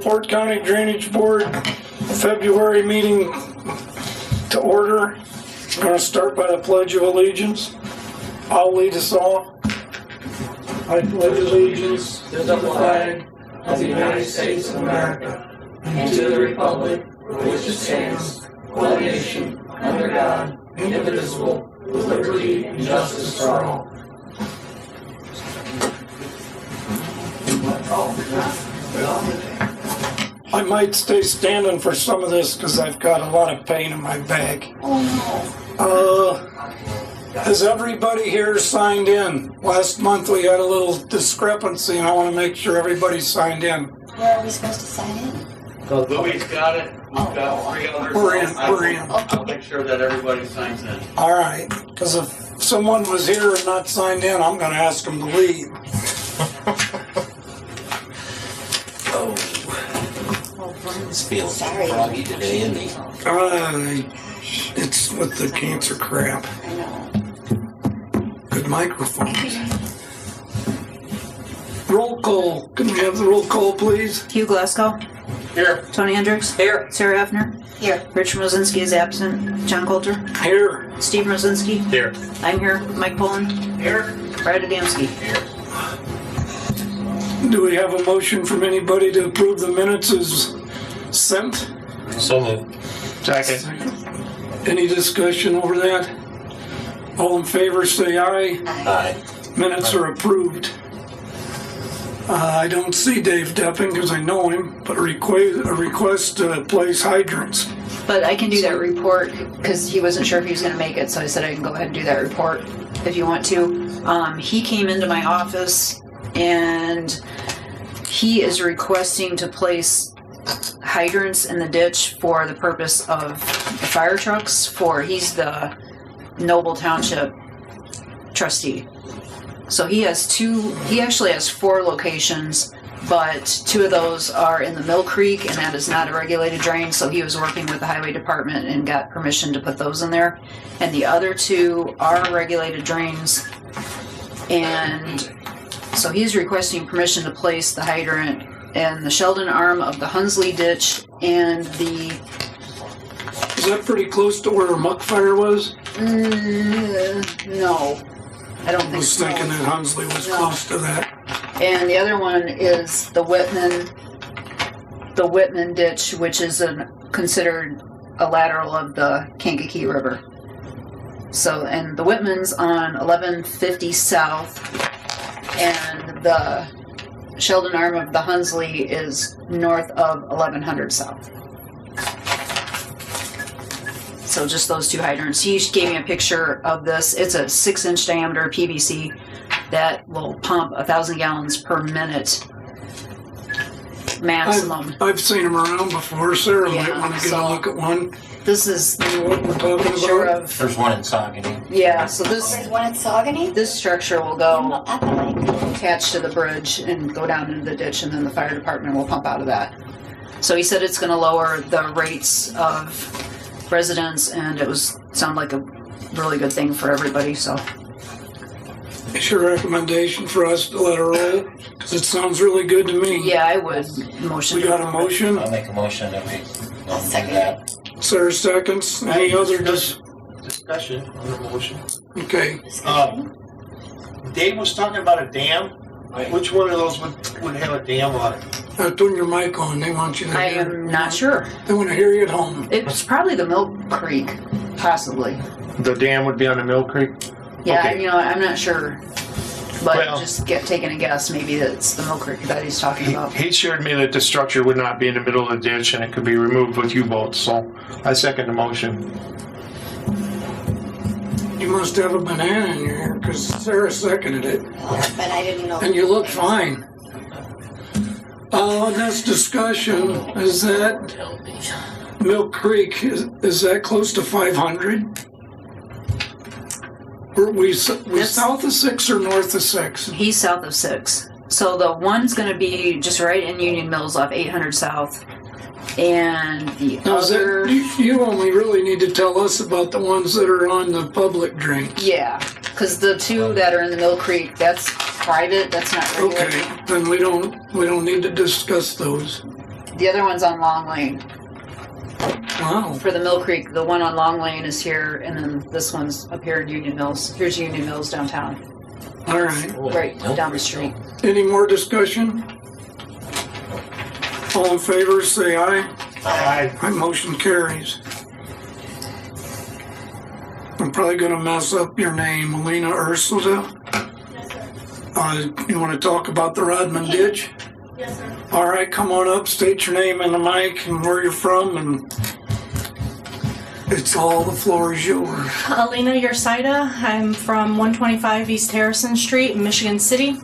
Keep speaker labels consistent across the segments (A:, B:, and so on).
A: LaPorte County Drainage Board February meeting to order. I'm going to start by the Pledge of Allegiance. I'll lead us all. I pledge allegiance to the flag of the United States of America and to the republic for which it stands, one nation, under God, indivisible, with liberty and justice for all. I might stay standing for some of this because I've got a lot of pain in my back. Has everybody here signed in? Last month we had a little discrepancy and I want to make sure everybody's signed in.
B: Where are we supposed to sign in?
C: Louis got it. We've got 3 others.
A: We're in.
C: I'll make sure that everybody signs in.
A: All right, because if someone was here and not signed in, I'm going to ask them to leave.
D: This feels froggy today, isn't he?
A: It's with the cancer crap.
B: I know.
A: Good microphones. Roll call. Can we have the roll call, please?
E: Hugh Glasgow.
C: Here.
E: Tony Hendricks.
C: Here.
E: Sarah Hefner.
B: Here.
E: Rich Mozinski is absent. John Coulter.
A: Here.
E: Steve Mozinski.
C: Here.
E: I'm here. Mike Pullen.
C: Here.
E: Brad Adamski.
C: Here.
A: Do we have a motion from anybody to approve the minutes as sent?
C: So moved. Second.
A: Any discussion over that? All in favor say aye.
D: Aye.
A: Minutes are approved. I don't see Dave Depping because I know him, but a request to place hydrants.
E: But I can do that report because he wasn't sure if he was going to make it, so I said I can go ahead and do that report if you want to. He came into my office and he is requesting to place hydrants in the ditch for the purpose of the fire trucks. He's the Noble Township trustee. So he actually has 4 locations, but 2 of those are in the Mill Creek, and that is not a regulated drain, so he was working with the highway department and got permission to put those in there. And the other 2 are regulated drains, and so he's requesting permission to place the hydrant in the Sheldon arm of the Hunsley ditch and the...
A: Is that pretty close to where Muck Fire was?
E: No. I don't think so.
A: I was thinking that Hunsley was close to that.
E: And the other one is the Whitman ditch, which is considered a lateral of the Kankakee River. So, and the Whitman's on 1150 South, and the Sheldon arm of the Hunsley is north of 1100 South. So just those 2 hydrants. He gave me a picture of this. It's a 6-inch diameter PVC that will pump 1,000 gallons per minute maximum.
A: I've seen them around before. Sarah might want to get a look at one.
E: This is
A: what we're talking
E: picture
A: about.
E: of.
D: There's one in Saucony.
E: Yeah, so
B: There's one at Saucony?
E: this structure will go
B: At the lake.
E: attached to the bridge and go down into the ditch, and then the fire department will pump out of that. So he said it's going to lower the rates of residents, and it sound like a really good thing for everybody. So,
A: It's your recommendation for us to let her roll? Because it sounds really good to me.
E: yeah, I would motion.
A: We got a motion.
D: I'll make a motion that we
B: I'll
D: do
B: second
D: that.
A: Sarah seconds. Any other
F: discussion on the motion?
A: Okay.
F: Dave was talking about a dam. Which one of those would have a dam on it?
A: Turn your mic on. They want you to
E: I
A: hear.
E: am not sure.
A: They want to hear you at home.
E: It's probably the Mill Creek, possibly.
F: The dam would be on the Mill Creek?
E: Yeah,
F: Okay.
E: I'm not sure. But
F: Well-
E: just taking a guess, maybe that's the Mill Creek that he's talking about.
F: He assured me that the structure would not be in the middle of the ditch and it could be removed with U-boats, so I second the motion.
A: You must have a banana in your hair because Sarah seconded it.
B: But I didn't know.
A: And you look fine. Next discussion is that Mill Creek, is that close to 500? Were we south of 6 or north of 6?
E: He's south of 6. So the one's going to be just right in Union Mills off 800 South. And the
A: Now,
E: other...
A: you only really need to tell us about the ones that are on the public drains.
E: Yeah, because the 2 that are in the Mill Creek, that's private, that's not regulated.
A: Okay, then we don't need to discuss those.
E: The other one's on Long Lane.
A: Wow.
E: For the Mill Creek, the one on Long Lane is here, and then this one's up here in Union Mills. Here's Union Mills downtown,
A: All right.
E: right down the street.
A: Any more discussion? All in favor, say aye.
F: Aye.
A: My motion carries. I'm probably gonna mess up your name, Alina Ursula.
G: Yes, sir.
A: You wanna talk about the Rodman ditch?
G: Yes, sir.
A: All right, come on up, state your name in the mic and where you're from, and it's all, the floor is yours.
G: Alina Yersaida. I'm from 125 East Harrison Street in Michigan City.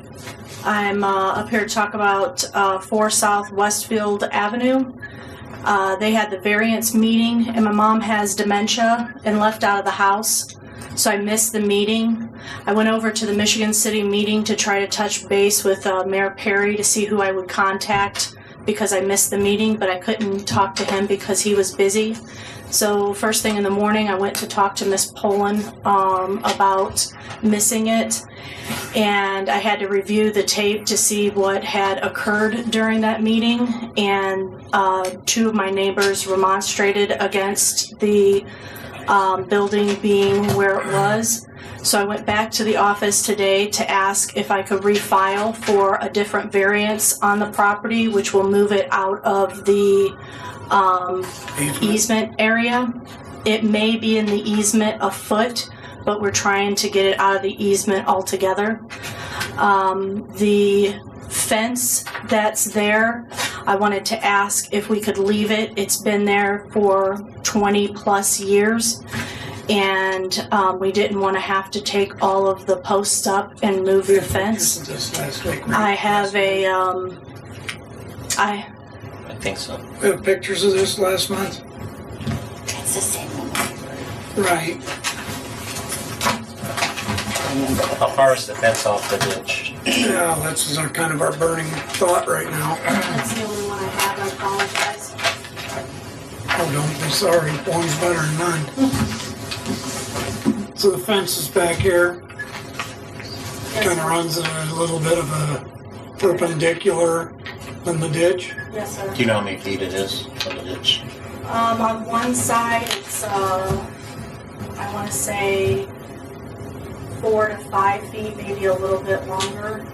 G: I'm up here to talk about 4 South Westfield Avenue. They had the variance meeting, and my mom has dementia and left out of the house, so I missed the meeting. I went over to the Michigan City meeting to try to touch base with Mayor Perry to see who I would contact because I missed the meeting, but I couldn't talk to him because he was busy. So first thing in the morning, I went to talk to Miss Poland about missing it, and I had to review the tape to see what had occurred during that meeting, and 2 of my neighbors remonstrated against the building being where it was. So I went back to the office today to ask if I could refile for a different variance on the property, which will move it out of the easement area. It may be in the easement a foot, but we're trying to get it out of the easement altogether. The fence that's there, I wanted to ask if we could leave it. It's been there for 20 plus years, and we didn't want to have to take all of the posts up and move the fence.
A: This last week, right?
E: I have a,
D: I think so.
A: We have pictures of this last month?
B: It's the same one.
A: Right.
D: How far is the fence off the ditch?
A: Yeah, that's kind of our burning thought right now.
G: That's the only one I have. I apologize.
A: Oh, don't be sorry. One's better than none. So the fence is back here.
G: Yes,
A: Kind of
G: sir.
A: runs at a little bit of a perpendicular than the ditch.
G: Yes, sir.
D: Do you know how many feet it is from the ditch?
G: On one side, it's, I want to say 4 to 5 feet, maybe a little bit longer.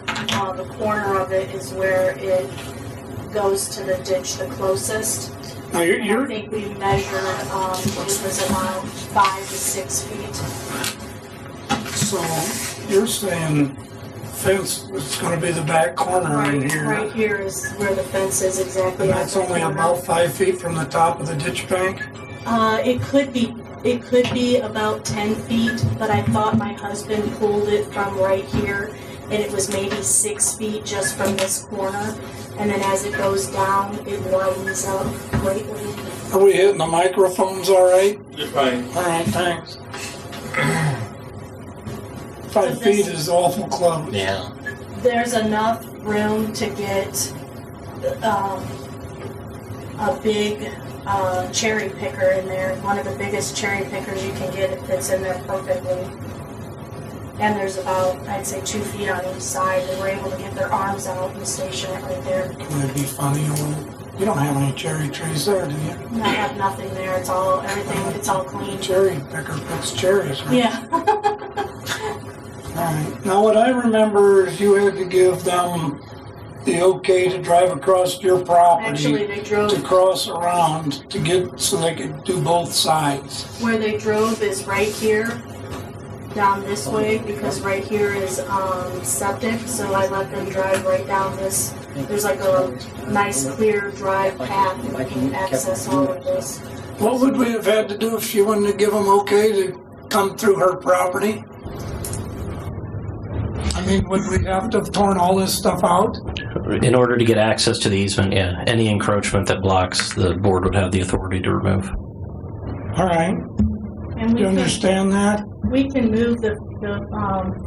G: The corner of it is where it goes to the ditch the closest.
A: Now
G: I
A: you're
G: think we measured, it was about 5 to 6 feet.
A: so you're saying fence is going to be the back corner in here.
G: Right here is where the fence is exactly.
A: And
G: at
A: that's
G: the
A: only
G: corner.
A: about 5 feet from the top of the ditch bank.
G: It could be about 10 feet, but I thought my husband pulled it from right here, and it was maybe 6 feet just from this corner. And then as it goes down, it widens up greatly.
A: Are we hitting the microphones all right?
C: You're fine.
A: All right, thanks. 5 feet is awful close.
D: Yeah.
G: There's enough room to get a big cherry picker in there. One of the biggest cherry pickers you can get. It fits in there perfectly. And there's about, I'd say, 2 feet on each side. They were able to get their arms out and station it right there.
A: Would it be funny? You don't have any cherry trees there, do you?
G: And I have nothing there. It's all, everything, it's all clean.
A: Cherry picker picks cherries, right?
G: Yeah.
A: All right. Now, what I remember is you had to give them the okay to drive across your property.
G: Actually, they drove,
A: to cross around to get so they could do both sides.
G: where they drove is right here, down this way, because right here is septic, so I let them drive right down this. There's like a nice clear drive path and we can access all of this.
A: What would we have had to do if she wanted to give them okay to come through her property? I mean, would we have to have torn all this stuff out?
H: In order to get access to the easement, yeah. Any encroachment that blocks, the board would have the authority to remove.
A: All right.
G: And
A: Do you understand that?
G: we can move the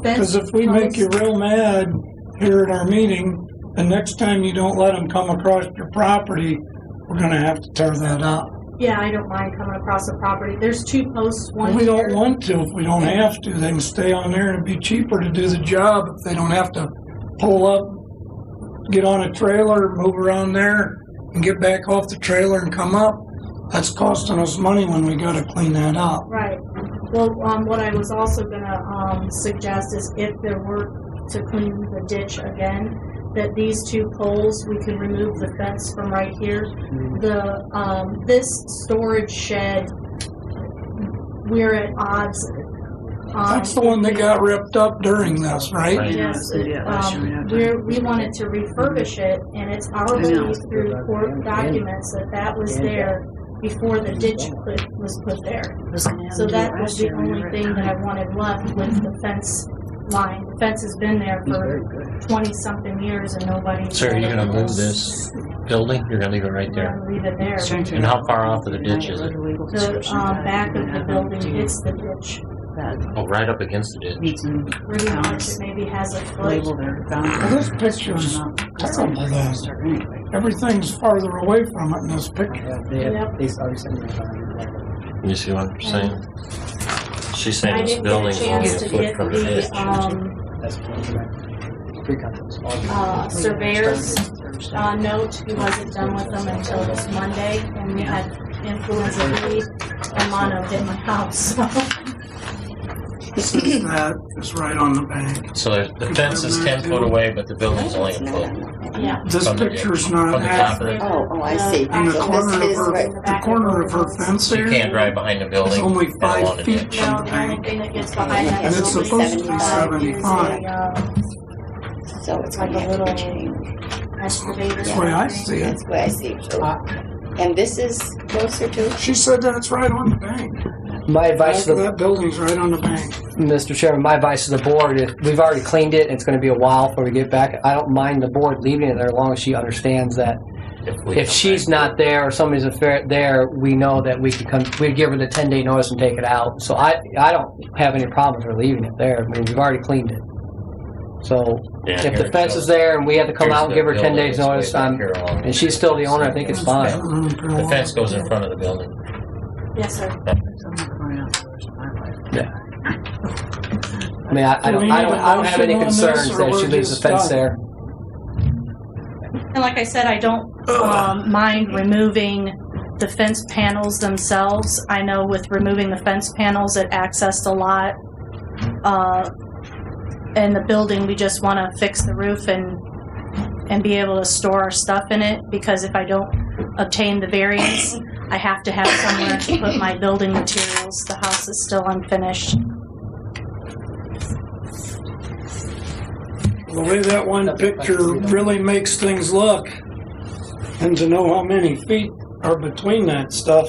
G: fence.
A: Because if we make you real mad here at our meeting, the next time you don't let them come across your property, we're going to have to tear that up.
G: Yeah, I don't mind coming across the property. There's 2 posts, one
A: We don't
G: here.
A: want to if we don't have to. They can stay on there and it'd be cheaper to do the job if they don't have to pull up, get on a trailer, move around there, and get back off the trailer and come up, that's costing us money when we gotta clean that up.
G: Right. Well, what I was also gonna suggest is if there were to clean the ditch again, that these two poles, we could remove the fence from right here. This storage shed, we're at odds.
A: That's the one that got ripped up during this, right?
H: Right.
G: Yes, we wanted to refurbish it, and it's our belief through court documents that was there before the ditch was put there. So that was the only thing that I wanted left with the fence line. The fence has been there for 20-something years, and nobody.
H: So are you going to move this building? You're going to leave it right there?
G: Leave it there.
H: And how far off of the ditch is it?
G: The back of the building hits the ditch.
H: Oh, right up against the ditch.
G: Pretty much, it maybe has a foot.
A: Well, this picture's terrible though. Everything's farther away from it in this picture.
G: Yep.
H: You see what I'm saying? She's
G: I
H: saying this
G: didn't get a
H: building's only
G: chance
H: a
G: to
H: foot
G: get
H: from the ditch.
G: the surveyor's note. He wasn't done with them until this Monday, and we had influenza B and mono hit my house.
A: That is right on the bank.
H: So the fence is 10 foot away, but the building's only a foot.
G: Yeah.
A: This
H: From the-
A: picture's not
H: from the top of
A: accurate.
H: it.
B: Oh, I see.
A: In the
B: So
A: corner of
B: this is
A: her,
B: right-
A: the corner of her fence
H: So you
A: there,
H: can't drive behind the
A: it's
H: building.
A: only
H: and
A: 5
H: along the
A: feet
H: ditch.
G: No,
A: from the
G: the only
A: bank.
G: thing that gets behind that
A: And
G: is
A: it's
G: only
A: supposed to be
G: 75.
A: 75.
B: So it's
G: Like
B: going
G: a
B: to have to
G: little
B: be changed.
G: excavator.
A: That's the way I see it.
B: That's the way I see it. So, and this is closer to?
A: She said that's right on the bank.
I: My advice to the
A: That building's right on the bank.
I: Mr. Chairman, my advice to the board is we've already cleaned it and it's going to be a while before we get back. I don't mind the board leaving it there as long as she understands that if she's not there or somebody's there, we know that we can come. We give her the 10-day notice and take it out. So I don't have any problem with her leaving it there. I mean, we've already cleaned it. So
H: Yeah,
I: if
H: here
I: the
H: it
I: fence
H: goes.
I: is there and we have to come
H: Here's
I: out and
H: the
I: give her 10
H: building.
I: days
H: It's way
I: notice,
H: back here along
I: and she's still the owner, I think it's fine.
H: The fence goes in front of the building.
G: Yes, sir.
I: Yeah. I mean, I don't have any concerns that she leaves the fence there.
G: And like I said, I don't mind removing the fence panels themselves. I know with removing the fence panels, it accessed a lot. And the building, we just want to fix the roof and be able to store our stuff in it, because if I don't obtain the variance, I have to have somewhere to put my building materials. The house is still unfinished.
A: The way that one picture really makes things look, and to know how many feet are between that stuff,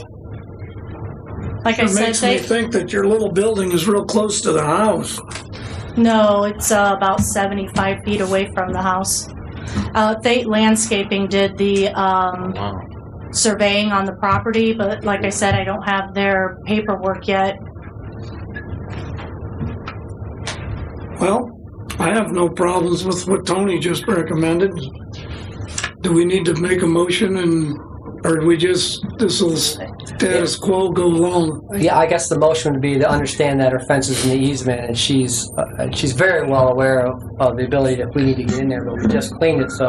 G: Like I
A: it
G: said,
A: makes me think that your little building is real close to the house.
G: no, it's about 75 feet away from the house. Fate Landscaping did the
H: Wow.
G: surveying on the property, but like I said, I don't have their paperwork yet.
A: Well, I have no problems with what Tony just recommended. Do we need to make a motion, or do we just, this will status quo go along?
I: Yeah, I guess the motion would be to understand that her fence is in the easement, and she's very well aware of the ability that we need to get in there, but we just cleaned it, so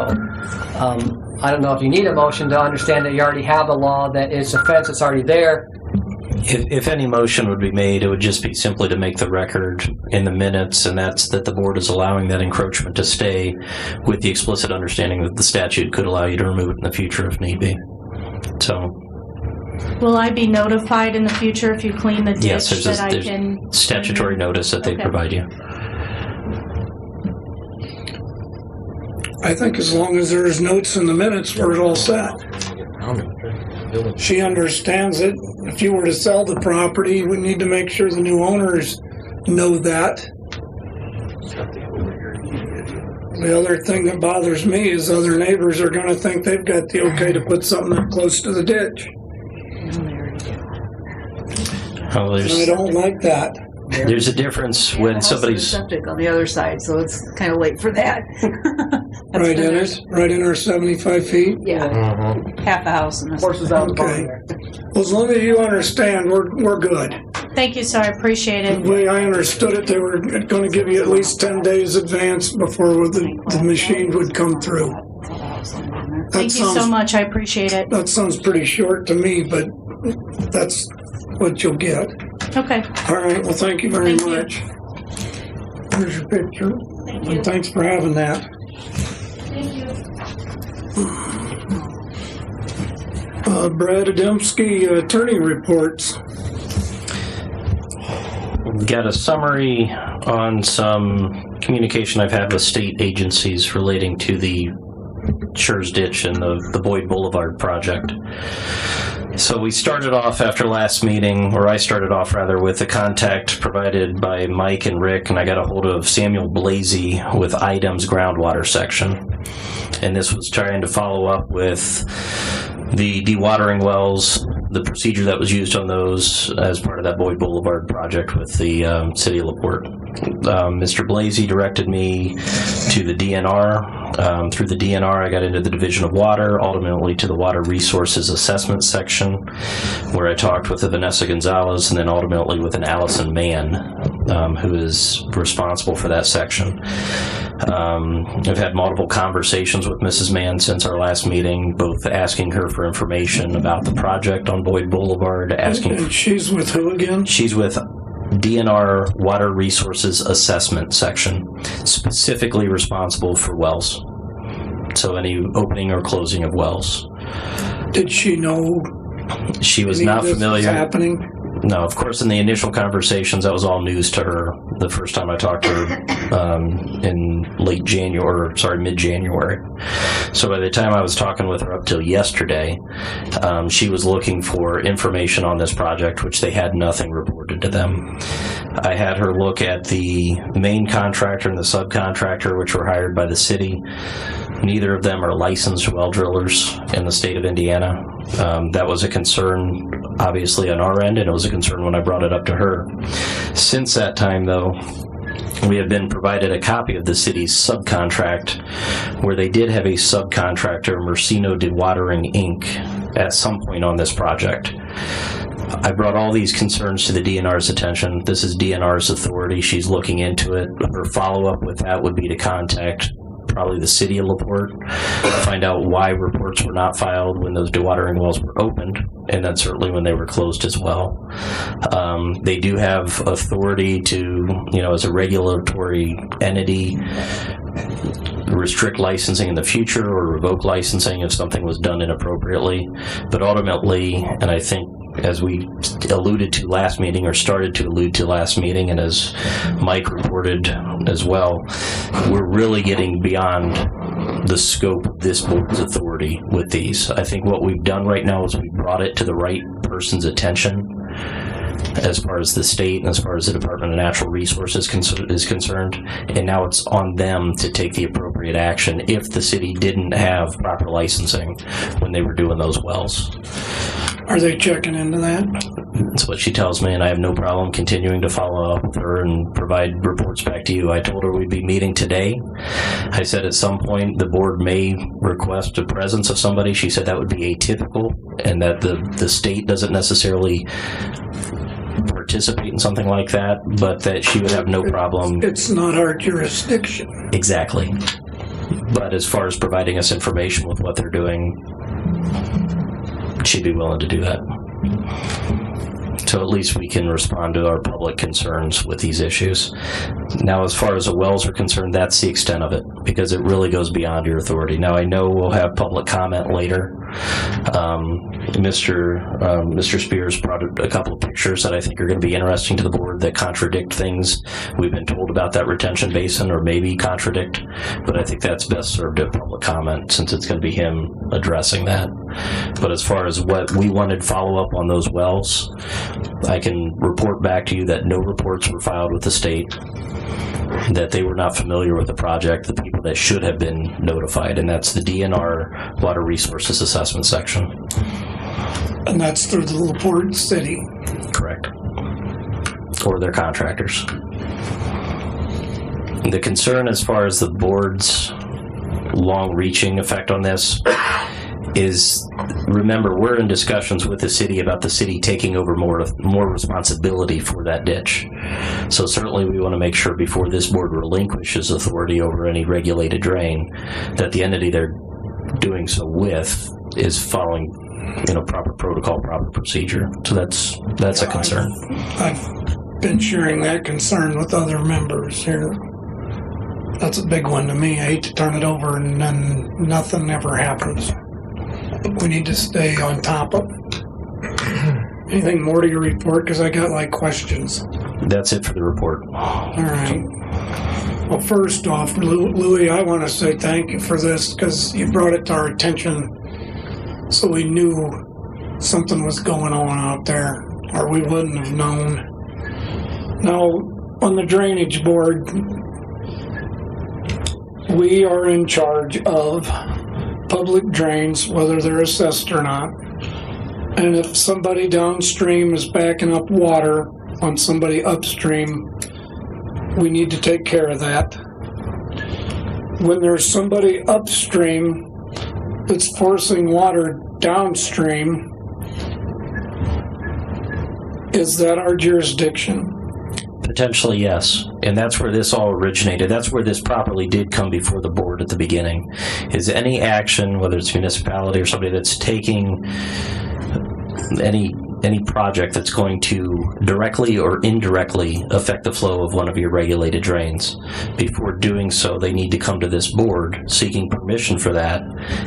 I: I don't know if you need a motion to understand that you already have a law that it's a fence that's already there.
H: If any motion would be made, it would just be simply to make the record in the minutes, and that's that the board is allowing that encroachment to stay with the explicit understanding that the statute could allow you to remove it in the future if need be. So,
G: Will I be notified in the future if you clean the ditch
H: yes,
G: that I
H: there's
G: can?
H: statutory notice that they
G: Okay.
H: provide you.
A: I think as long as there's notes in the minutes, we're all set. She understands it. If you were to sell the property, we need to make sure the new owners know that. The other thing that bothers me is other neighbors are going to think they've got the okay to put something up close to the ditch.
H: Oh,
A: And I don't like that.
H: there's a difference when somebody's
E: septic on the other side, so it's kind of late for that.
A: Right in it, right in our 75 feet.
E: Yeah,
H: Mhm.
E: half a house and
I: Horses out the
A: Okay.
I: barn there.
A: Well, as long as you understand, we're good.
G: Thank you, sir. I appreciate
A: The
G: it.
A: way I understood it, they were going to give you at least 10 days advance before the machine would come through.
G: Thank you so much. I appreciate it.
A: That sounds pretty short to me, but that's what you'll get.
G: Okay.
A: All right, well, thank you very
G: Thank you.
A: much. Here's your picture. And thanks for having that.
G: Thank you.
A: Brad Adamski, attorney reports.
H: We've got a summary on some communication I've had with state agencies relating to the Schurz Ditch and the Boyd Boulevard project. So we started off after last meeting, or I started off rather, with a contact provided by Mike and Rick, and I got a hold of Samuel Blasey with IDEM's groundwater section. And this was trying to follow up with the dewatering wells, the procedure that was used on those as part of that Boyd Boulevard project with the city of LaPorte. Mr. Blasey directed me to the DNR. Through the DNR, I got into the Division of Water, ultimately to the Water Resources Assessment section, where I talked with Vanessa Gonzalez, and then ultimately with an Allison Mann, who is responsible for that section. I've had multiple conversations with Mrs. Mann since our last meeting, both asking her for information about the project on Boyd Boulevard, asking...
A: And she's with who again?
H: She's with DNR Water Resources Assessment section, specifically responsible for wells. So any opening or closing of wells.
A: Did she know
H: She was
A: any
H: not
A: of this
H: familiar.
A: was happening?
H: No, of course, in the initial conversations, that was all news to her. The first time I talked to her in mid-January. So by the time I was talking with her up till yesterday, she was looking for information on this project, which they had nothing reported to them. I had her look at the main contractor and the subcontractor, which were hired by the city. Neither of them are licensed well drillers in the state of Indiana. That was a concern, obviously, on our end, and it was a concern when I brought it up to her. Since that time, though, we have been provided a copy of the city's subcontract, where they did have a subcontractor, Mercino Dewatering, Inc., at some point on this project. I brought all these concerns to the DNR's attention. This is DNR's authority. She's looking into it. Her follow-up with that would be to contact probably the city of LaPorte, find out why reports were not filed when those dewatering wells were opened, and then certainly when they were closed as well. They do have authority to, as a regulatory entity, restrict licensing in the future or revoke licensing if something was done inappropriately. But ultimately, and I think as we alluded to last meeting, or started to allude to last meeting, and as Mike reported as well, we're really getting beyond the scope of this board's authority with these. I think what we've done right now is we brought it to the right person's attention as far as the state and as far as the Department of Natural Resources is concerned, and now it's on them to take the appropriate action if the city didn't have proper licensing when they were doing those wells.
A: Are they checking into that?
H: That's what she tells me, and I have no problem continuing to follow up with her and provide reports back to you. I told her we'd be meeting today. I said at some point the board may request a presence of somebody. She said that would be atypical, and that the state doesn't necessarily participate in something like that, but that she would have no problem.
A: It's not our jurisdiction.
H: Exactly. But as far as providing us information with what they're doing, she'd be willing to do that. So at least we can respond to our public concerns with these issues. Now, as far as the wells are concerned, that's the extent of it, because it really goes beyond your authority. Now, I know we'll have public comment later. Mr. Spears brought a couple of pictures that I think are going to be interesting to the board that contradict things we've been told about that retention basin, or maybe contradict, but I think that's best served at public comment since it's going to be him addressing that. But as far as what we wanted follow-up on those wells, I can report back to you that no reports were filed with the state, that they were not familiar with the project, the people that should have been notified, and that's the DNR Water Resources Assessment section.
A: And that's through the LaPorte City.
H: Correct. Or their contractors. The concern as far as the board's long-reaching effect on this is, remember, we're in discussions with the city about the city taking over more responsibility for that ditch. So certainly we want to make sure before this board relinquishes authority over any regulated drain, that the entity they're doing so with is following, proper protocol, proper procedure. So that's a concern.
A: I've been sharing that concern with other members here. That's a big one to me. I hate to turn it over and then nothing ever happens. We need to stay on top of it. Anything more to your report? Because I got questions.
H: That's it for the report.
A: All right. Well, first off, Louis, I want to say thank you for this because you brought it to our attention so we knew something was going on out there, or we wouldn't have known. Now, on the drainage board, we are in charge of public drains, whether they're assessed or not. And if somebody downstream is backing up water on somebody upstream, we need to take care of that. When there's somebody upstream that's forcing water downstream, is that our jurisdiction?
H: Potentially, yes. And that's where this all originated. That's where this properly did come before the board at the beginning, is any action, whether it's municipality or somebody that's taking any project that's going to directly or indirectly affect the flow of one of your regulated drains. Before doing so, they need to come to this board seeking permission for that.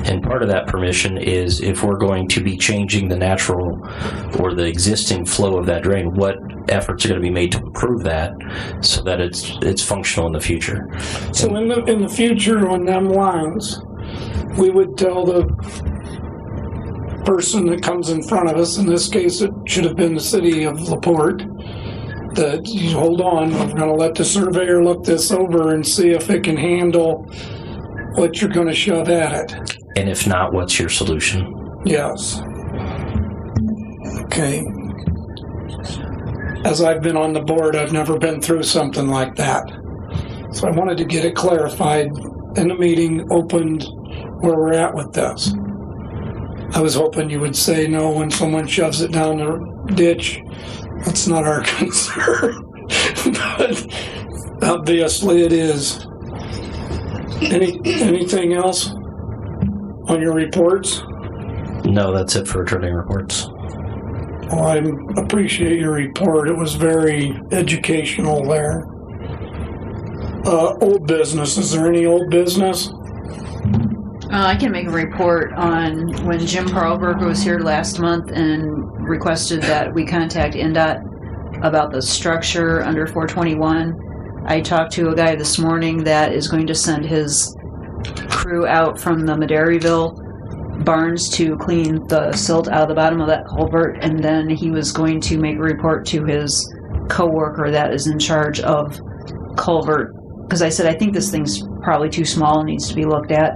H: And part of that permission is if we're going to be changing the natural or the existing flow of that drain, what efforts are going to be made to improve that so that it's functional in the future.
A: So in the future on them lines, we would tell the person that comes in front of us, in this case it should have been the city of LaPorte, that you hold on, we're going to let the surveyor look this over and see if it can handle what you're going to shove at it.
H: And if not, what's your solution?
A: Yes. Okay. As I've been on the board, I've never been through something like that. So I wanted to get it clarified in the meeting, opened where we're at with this. I was hoping you would say no when someone shoves it down the ditch. That's not our concern. But obviously it is. Anything else on your reports?
H: No, that's it for attorney reports.
A: Well, I appreciate your report. It was very educational there. Old business. Is there any old business?
E: I can make a report on when Jim Perlberg was here last month and requested that we contact NDOT about the structure under 421. I talked to a guy this morning that is going to send his crew out from the Madairyville barns to clean the silt out of the bottom of that culvert, and then he was going to make a report to his co-worker that is in charge of culvert, because I said I think this thing's probably too small and needs to be looked at.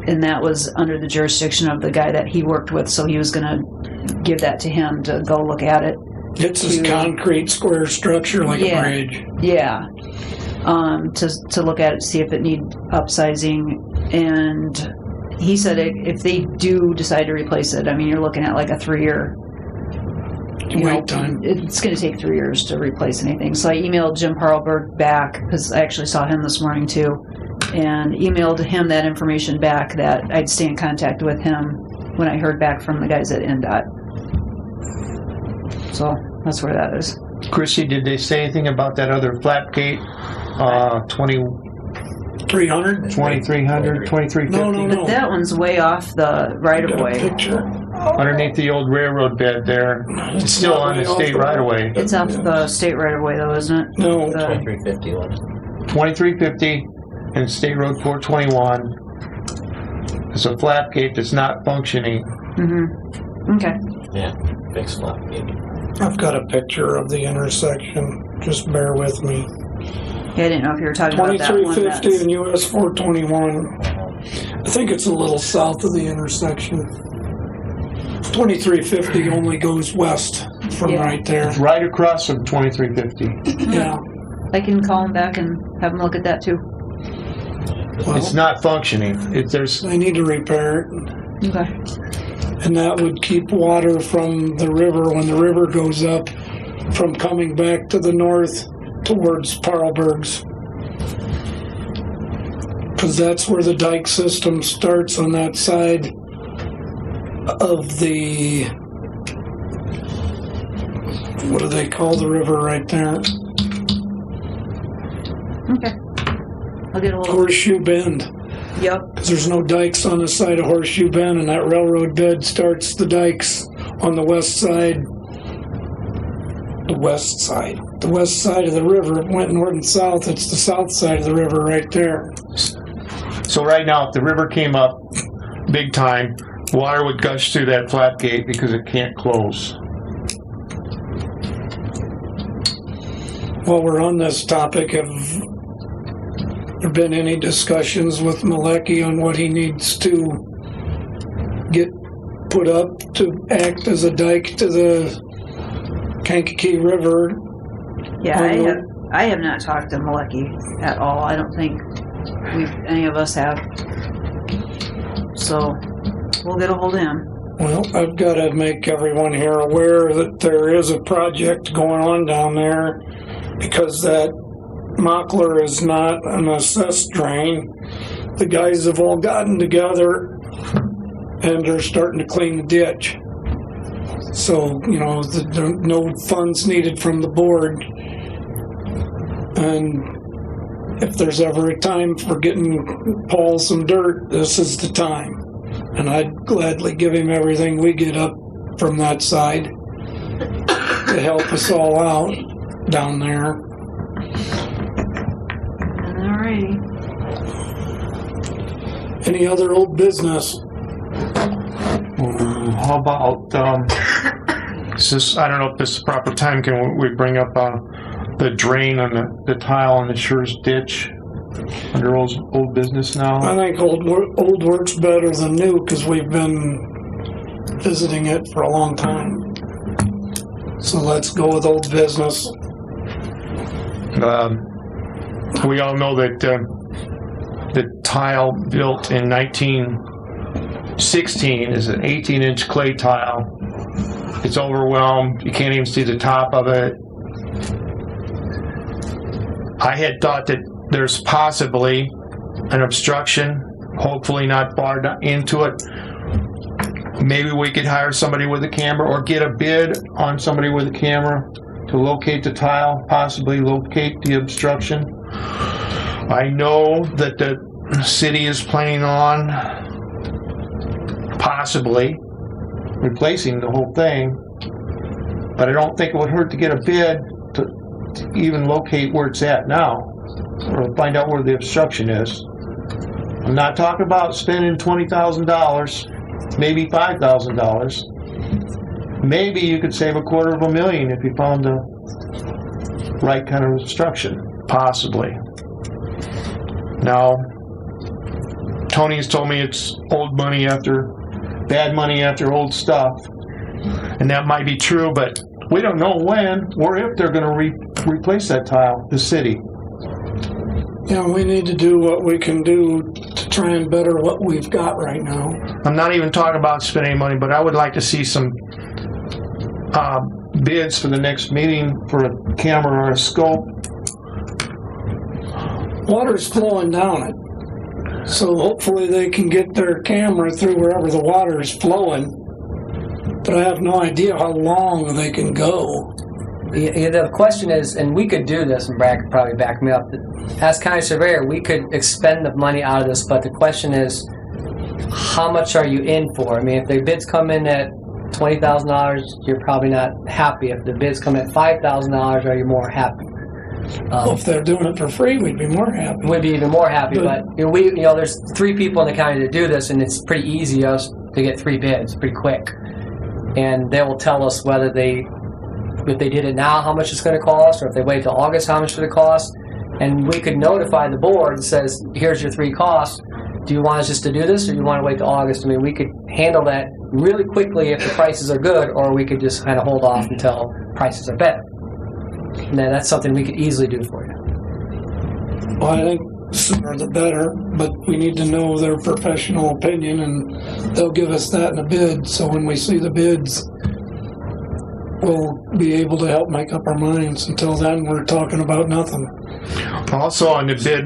E: And that was under the jurisdiction of the guy that he worked with, so he was going to give that to him to go look at it.
A: It's this concrete square structure like a bridge.
E: Yeah. To look at it, see if it needs upsizing. And he said if they do decide to replace it, you're looking at like a 3-year
A: wait time.
E: It's going to take 3 years to replace anything. So I emailed Jim Perlberg back, because I actually saw him this morning too, and emailed him that information back that I'd stay in contact with him when I heard back from the guys at NDOT. So that's where that is.
F: Chrissy, did they say anything about that other flat gate?
A: 300?
F: 2300, 2350?
A: No.
E: But that one's way off the right-of-way.
A: Picture.
F: Underneath the old railroad bed there. It's still on the state right-of-way.
E: It's off the state right-of-way though, isn't it?
A: No.
D: 2351.
F: 2350 and State Road 421. It's a flat gate that's not functioning.
E: Mm-hmm. Okay.
D: Yeah, fixed flat gate.
A: I've got a picture of the intersection. Just bear with me.
E: Yeah, I didn't know if you were talking about that one.
A: 2350 and US 421. I think it's a little south of the intersection. 2350 only goes west from right there.
F: It's right across from 2350.
A: Yeah.
E: I can call him back and have him look at that too.
A: Well,
F: It's not functioning.
A: they need to repair it.
E: Okay.
A: And that would keep water from the river when the river goes up from coming back to the north towards Perlberg's. because that's where the dike system starts on that side of the, what do they call the river right there?
E: Okay. I'll get a little.
A: Horseshoe Bend.
E: Yep.
A: Because there's no dikes on the side of Horseshoe Bend, and that railroad bed starts the dikes on the west side. The west side of the river. It went north and south. It's the south side of the river right there.
F: So right now, if the river came up big time, water would gush through that flat gate because it can't close.
A: While we're on this topic, have there been any discussions with Malecki on what he needs to get put up to act as a dike to the Kankakee River?
E: Yeah, I have not talked to Malecki at all. I don't think any of us have. So we'll get a hold of him.
A: Well, I've got to make everyone here aware that there is a project going on down there, because that Mockler is not an assessed drain. The guys have all gotten together and they're starting to clean the ditch. So, there are no funds needed from the board. And if there's ever a time for getting Paul some dirt, this is the time. And I'd gladly give him everything we get up from that side to help us all out down there.
E: Alrighty.
A: Any other old business?
F: How about, I don't know if this is the proper time, can we bring up the drain on the tile on the Schurz ditch under old business now?
A: I think old works better than new, because we've been visiting it for a long time. So let's go with old business.
F: We all know that the tile built in 1916 is an 18-inch clay tile. It's overwhelmed. You can't even see the top of it. I had thought that there's possibly an obstruction, hopefully not far into it. Maybe we could hire somebody with a camera or get a bid on somebody with a camera to locate the tile, possibly locate the obstruction. I know that the city is planning on possibly replacing the whole thing, but I don't think it would hurt to get a bid to even locate where it's at now, or find out where the obstruction is. I'm not talking about spending $20,000, maybe $5,000. Maybe you could save $250,000 if you found the right kind of obstruction, possibly. Now, Tony's told me it's bad money after old stuff, and that might be true, but we don't know when or if they're going to replace that tile, the city.
A: Yeah, we need to do what we can do to try and better what we've got right now.
F: I'm not even talking about spending money, but I would like to see some bids for the next meeting for a camera or a scope.
A: Water's flowing down it, so hopefully they can get their camera through wherever the water is flowing, but I have no idea how long they can go.
I: Yeah, the question is, and we could do this, and Brad could probably back me up, as county surveyor, we could expend the money out of this, but the question is, how much are you in for? I mean, if the bids come in at $20,000, you're probably not happy. If the bids come at $5,000, are you more happy?
A: Well, if they're doing it for free, we'd be more happy.
I: We'd be even more happy, but there's 3 people in the county that do this, and it's pretty easy to get 3 bids pretty quick. And they will tell us whether if they did it now, how much it's going to cost, or if they wait till August, how much it's going to cost. And we could notify the board and says, here's your 3 costs. Do you want us just to do this, or do you want to wait till August? I mean, we could handle that really quickly if the prices are good, or we could just kind of hold off until prices are better. And then that's something we could easily do for you.
A: Well, I think sooner the better, but we need to know their professional opinion, and they'll give us that in a bid. So when we see the bids, we'll be able to help make up our minds. Until then, we're talking about nothing.
F: Also on the bid,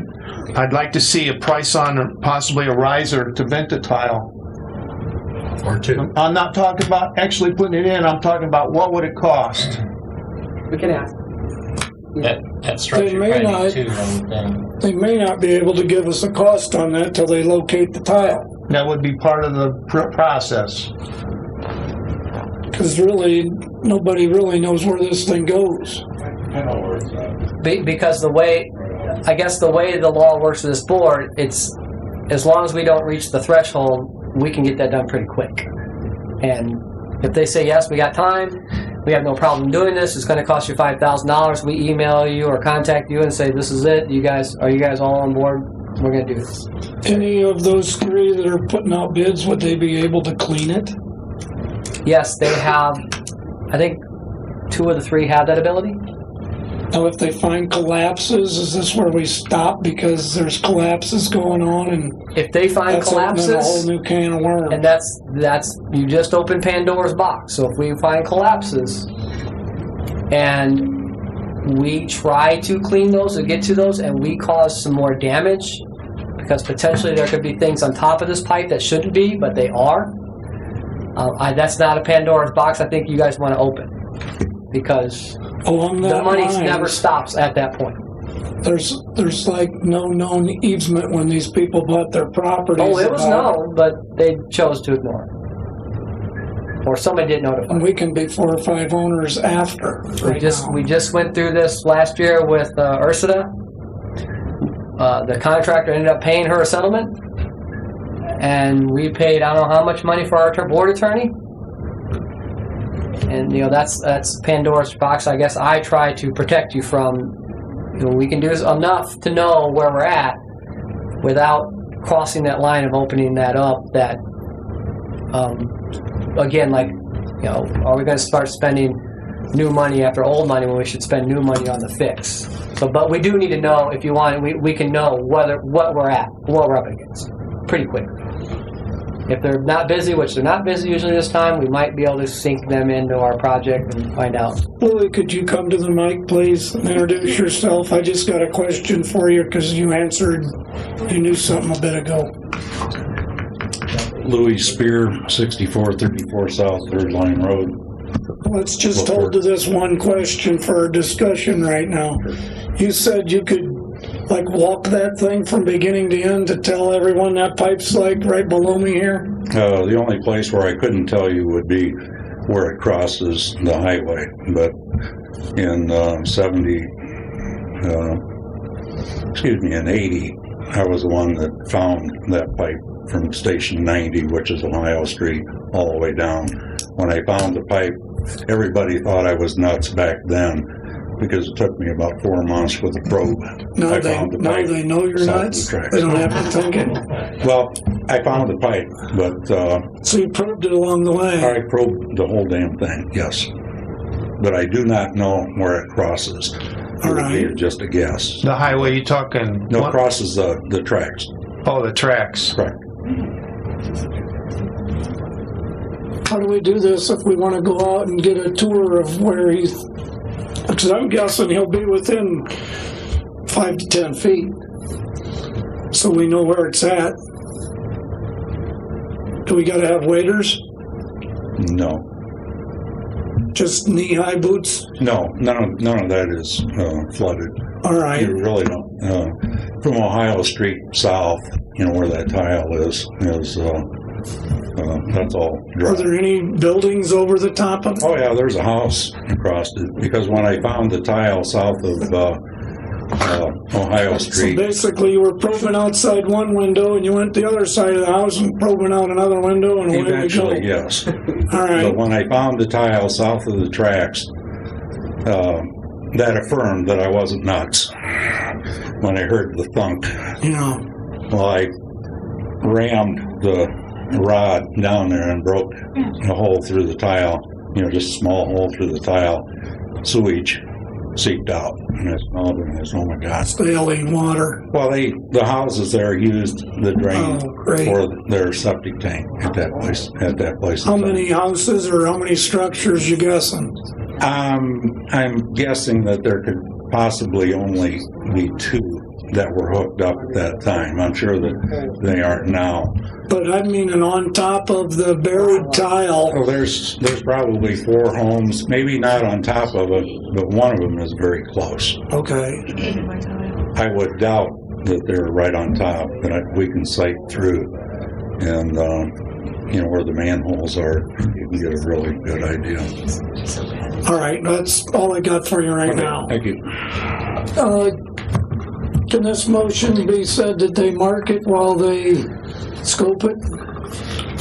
F: I'd like to see a price on possibly a riser to vent the tile.
D: Or two.
F: I'm not talking about actually putting it in, I'm talking about what would it cost?
I: We can ask.
D: That structure
A: may
D: probably
A: not.
D: two then.
A: They may not be able to give us a cost on that till they locate the tile.
F: That would be part of the process.
A: Because really, nobody really knows where this thing goes.
I: Because the way the law works with this board, it's as long as we don't reach the threshold, we can get that done pretty quick. And if they say, yes, we got time, we have no problem doing this, it's going to cost you $5,000, we email you or contact you and say, this is it, are you guys all on board? We're going to do this.
A: Any of those three that are putting out bids, would they be able to clean it?
I: Yes, they have, I think 2 of the 3 have that ability.
A: Now, if they find collapses, is this where we stop because there's collapses going on, and
I: If they find
A: that's opening a whole
I: collapses,
A: new can of worms?
I: and that's you just open Pandora's box. So if we find collapses and we try to clean those or get to those and we cause some more damage, because potentially there could be things on top of this pipe that shouldn't be, but they are. That's not a Pandora's box I think you guys want to open, because
A: Along that
I: the money
A: line,
I: never stops at that point.
A: there's like no known easement when these people bought their properties.
I: Oh, it was
A: about-
I: known, but they chose to ignore it. Or somebody didn't notify.
A: And we can be 4 or 5 owners after.
I: We just went through this last year with Ursula. The contractor ended up paying her a settlement, and we paid I don't know how much money for our board attorney. And that's Pandora's box. I guess I try to protect you from. We can do enough to know where we're at without crossing that line of opening that up. That again, like are we going to start spending new money after old money when we should spend new money on the fix? So, but we do need to know, if you want, we can know what we're at, what we're up against, pretty quick. If they're not busy, which they're not busy usually this time, we might be able to sync them into our project and find out.
A: Lily, could you come to the mic, please, and introduce yourself? I just got a question for you because you knew something a bit ago.
J: Louis Spear, 6434 South 3rd Line Road.
A: Let's just hold to this one question for our discussion right now. You said you could walk that thing from beginning to end to tell everyone that pipe's right below me here?
J: The only place where I couldn't tell you would be where it crosses the highway, but in in 80, I was the one that found that pipe from Station 90, which is Ohio Street, all the way down. When I found the pipe, everybody thought I was nuts back then, because it took me about 4 months with a probe.
A: Now they know you're nuts? They don't have to think it?
J: Well, I found the pipe, but...
A: so you probed it along the way?
J: I probed the whole damn thing, yes. But I do not know where it crosses.
A: All right.
J: It's just a guess.
F: The highway, you talking?
J: No, it crosses the tracks.
F: Oh, the tracks.
J: Correct.
A: How do we do this if we want to go out and get a tour of where he's... Because I'm guessing he'll be within 5 to 10 feet. So we know where it's at. Do we got to have waders?
J: No.
A: Just knee-high boots?
J: No, none of that is flooded.
A: All right.
J: You really don't. From Ohio Street south, where that tile is that's all dry.
A: Are there any buildings over the top of it?
J: Oh yeah, there's a house across it, because when I found the tile south of Ohio
A: So
J: Street,
A: basically you were probing outside one window and you went the other side of the house and probing out another window, and away we go.
J: eventually, yes.
A: All right.
J: But when I found the tile south of the tracks, that affirmed that I wasn't nuts. When I heard the thunk, well, I rammed the rod down there and broke a hole through the tile, just a small hole through the tile. Sewage seeped out, and I smelled it, and I said, oh my God.
A: Saline water.
J: Well, the houses there used the drain
A: great.
J: for their septic tank at that place.
A: How many houses or how many structures you guessing?
J: I'm guessing that there could possibly only be 2 that were hooked up at that time. I'm sure that they aren't now.
A: But I mean, and on top of the buried tile,
J: Well, there's probably 4 homes, maybe not on top of it, but one of them is very close.
A: okay.
J: I would doubt that they're right on top, but we can sight through, and where the manholes are, you can get a really good idea.
A: All right, that's all I got for you right now.
J: Thank you.
A: Can this motion be said that they mark it while they scope it?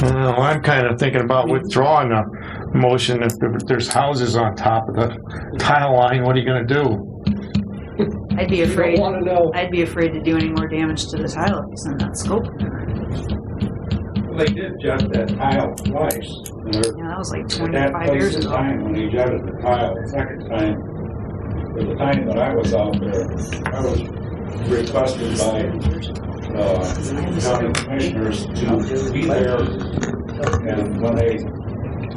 F: Well, I'm kind of thinking about withdrawing a motion if there's houses on top of the tile line. What are you going to do?
E: I'd be afraid.
A: Want to know.
E: I'd be afraid to do any more damage to the tile if it's in that scope.
J: They did jet that tile twice.
E: Yeah, that was like 25 years ago.
J: When he jetted the tile the second time, for the time that I was out there, I was requested by county commissioners to be there, and when they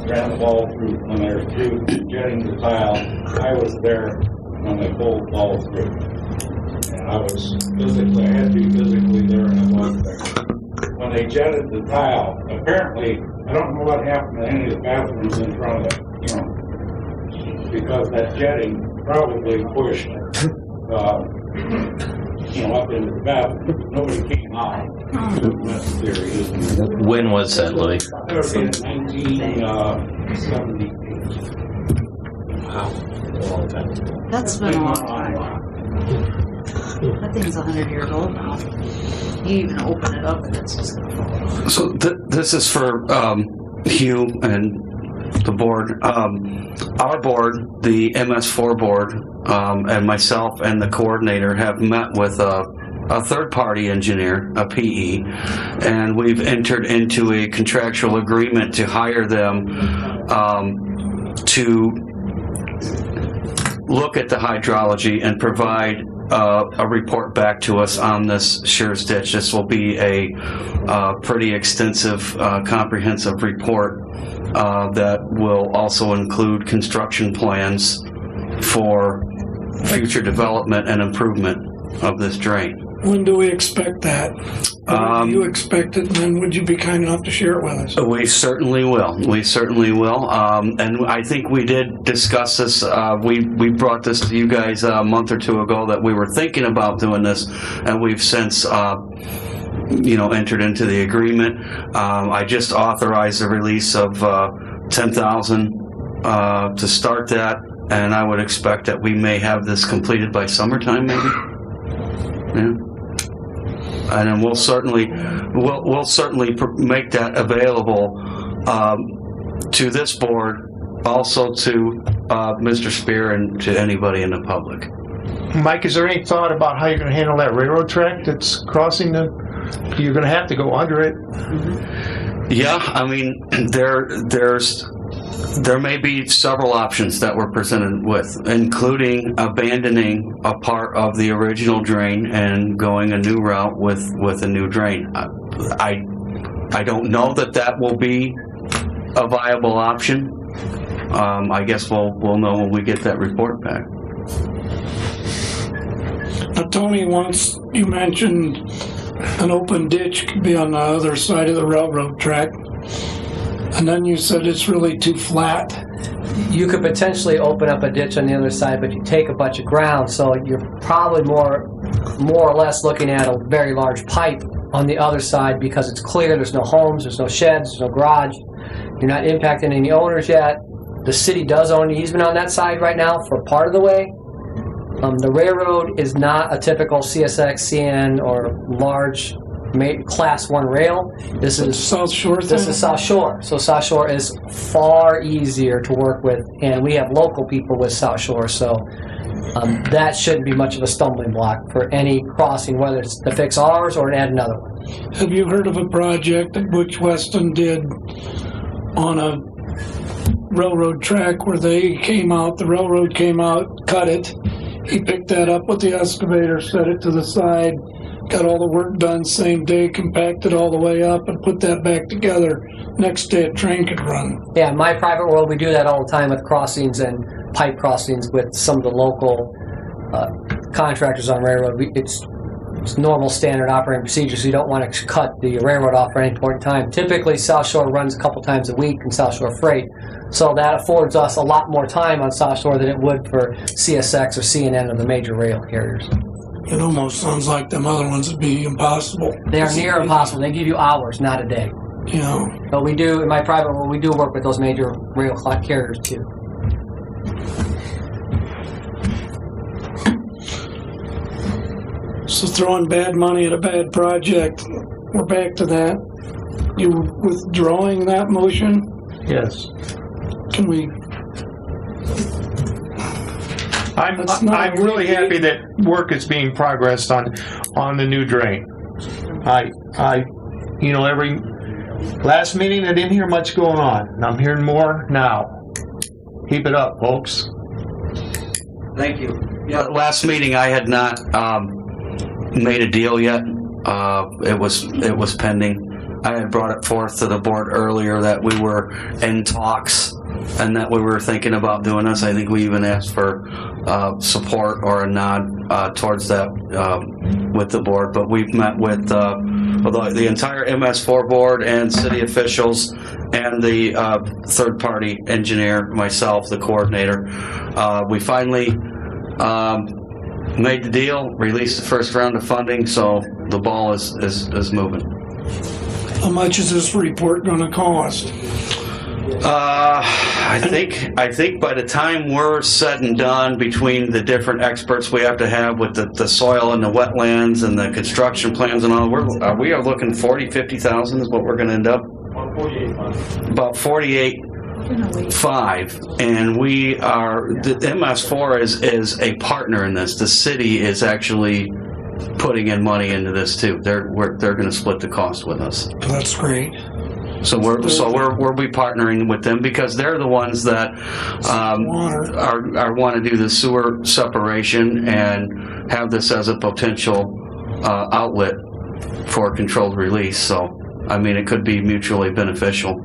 J: ran the ball through, when they were through jetting the tile, I was there when they pulled the ball through. And I had to be physically there, and I was there. When they jetted the tile, apparently, I don't know what happened to any of the bathrooms in front of it, because that jetting probably pushed, up into the bathroom. Nobody came out. That's the theory, isn't it?
H: When was that, Louis?
J: That was in 1978.
E: That's been a long time. That thing's 100 years old now. You even open it up and it's just gonna fall off.
K: So this is for Hugh and the board. Our board, the MS4 board, and myself and the coordinator have met with a third-party engineer, a PE, and we've entered into a contractual agreement to hire them to look at the hydrology and provide a report back to us on this Shears ditch. This will be a pretty extensive, comprehensive report that will also include construction plans for future development and improvement of this drain.
A: When do we expect that? When do you expect it, and then would you be kind enough to share it with us?
K: We certainly will. We certainly will. And I think we did discuss this. We brought this to you guys a month or two ago that we were thinking about doing this, and we've since entered into the agreement. I just authorized the release of $10,000 to start that, and I would expect that we may have this completed by summertime, maybe. Yeah. And then we'll certainly make that available to this board, also to Mr. Spear and to anybody in the public.
F: Mike, is there any thought about how you're going to handle that railroad track that's crossing the? You're going to have to go under it.
K: Yeah, I mean, there may be several options that we're presented with, including abandoning a part of the original drain and going a new route with a new drain. I don't know that will be a viable option. I guess we'll know when we get that report back.
A: Now, Tony, once you mentioned an open ditch could be on the other side of the railroad track, and then you said it's really too flat.
I: You could potentially open up a ditch on the other side, but you take a bunch of ground, so you're probably more or less looking at a very large pipe on the other side because it's clear, there's no homes, there's no sheds, there's no garage. You're not impacting any owners yet. The city does own an easement on that side right now for part of the way. The railroad is not a typical CSX, CN, or large Class 1 rail. This is
A: South Shore.
I: This is South Shore. So South Shore is far easier to work with, and we have local people with South Shore, so that shouldn't be much of a stumbling block for any crossing, whether it's to fix ours or to add another one.
A: Have you heard of a project that Butch Weston did on a railroad track where the railroad came out, cut it, he picked that up with the excavator, set it to the side, got all the work done same day, compacted all the way up, and put that back together. Next day a train could run.
I: Yeah, in my private world, we do that all the time with crossings and pipe crossings with some of the local contractors on railroad. It's normal standard operating procedures. You don't want to cut the railroad off at any point in time. Typically, South Shore runs a couple times a week in South Shore Freight. So that affords us a lot more time on South Shore than it would for CSX or CNN or the major rail carriers.
A: It almost sounds like them other ones would be impossible.
I: They are near impossible. They give you hours, not a day.
A: You know,
I: But we do, in my private world, we do work with those major rail carriers too.
A: so throwing bad money at a bad project, we're back to that. You withdrawing that motion?
F: Yes.
A: Can we? That's not
F: I'm really happy that work is being progressed on the new drain. Every last meeting I didn't hear much going on, and I'm hearing more now. Keep it up, folks.
K: Thank you. Yeah, last meeting I had not made a deal yet. It was pending. I had brought it forth to the board earlier that we were in talks and that we were thinking about doing this. I think we even asked for support or a nod towards that with the board. But we've met with the entire MS4 board and city officials and the third-party engineer, myself, the coordinator. We finally made the deal, released the first round of funding, so the ball is moving.
A: How much is this report going to cost?
K: I think by the time we're said and done, between the different experts we have to have with the soil and the wetlands and the construction plans and all, we are looking 50,000 is what we're going to end up. About 48.5, and we are, the MS4 is a partner in this. The city is actually putting in money into this too. They're going to split the cost with us.
A: That's great.
K: So we'll be partnering with them because they're the ones that want to do the sewer separation and have this as a potential outlet for controlled release. So I mean, it could be mutually beneficial.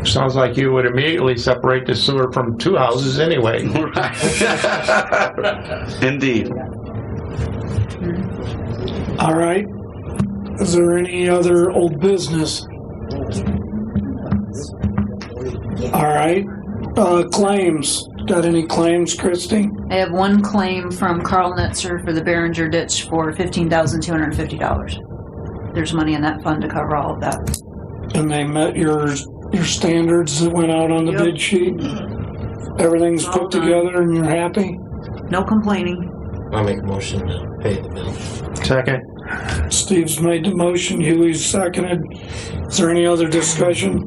F: Sounds like you would immediately separate the sewer from two houses anyway.
K: Indeed.
A: All right. Is there any other old business? All right. Claims. Got any claims, Christy?
E: I have one claim from Carl Netzer for the Behringer ditch for $15,250. There's money in that fund to cover all of that.
A: And they met your standards that went out on the bid sheet? Everything's put together and you're happy?
E: No complaining.
D: I'll make a motion to pay the bill.
F: Second.
A: Steve's made the motion, Huey's seconded. Is there any other discussion?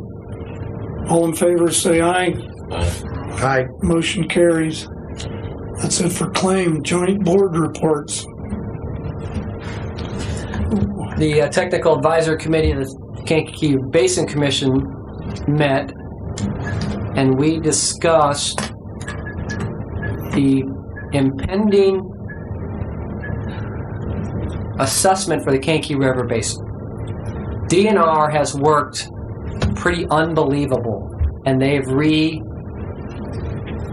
A: All in favor say aye.
F: Aye.
A: Motion carries. That's it for claim. Joint board reports.
I: The Technical Advisory Committee of the Kankakee Basin Commission met, and we discussed the impending assessment for the Kankakee River Basin. DNR has worked pretty unbelievable, and they've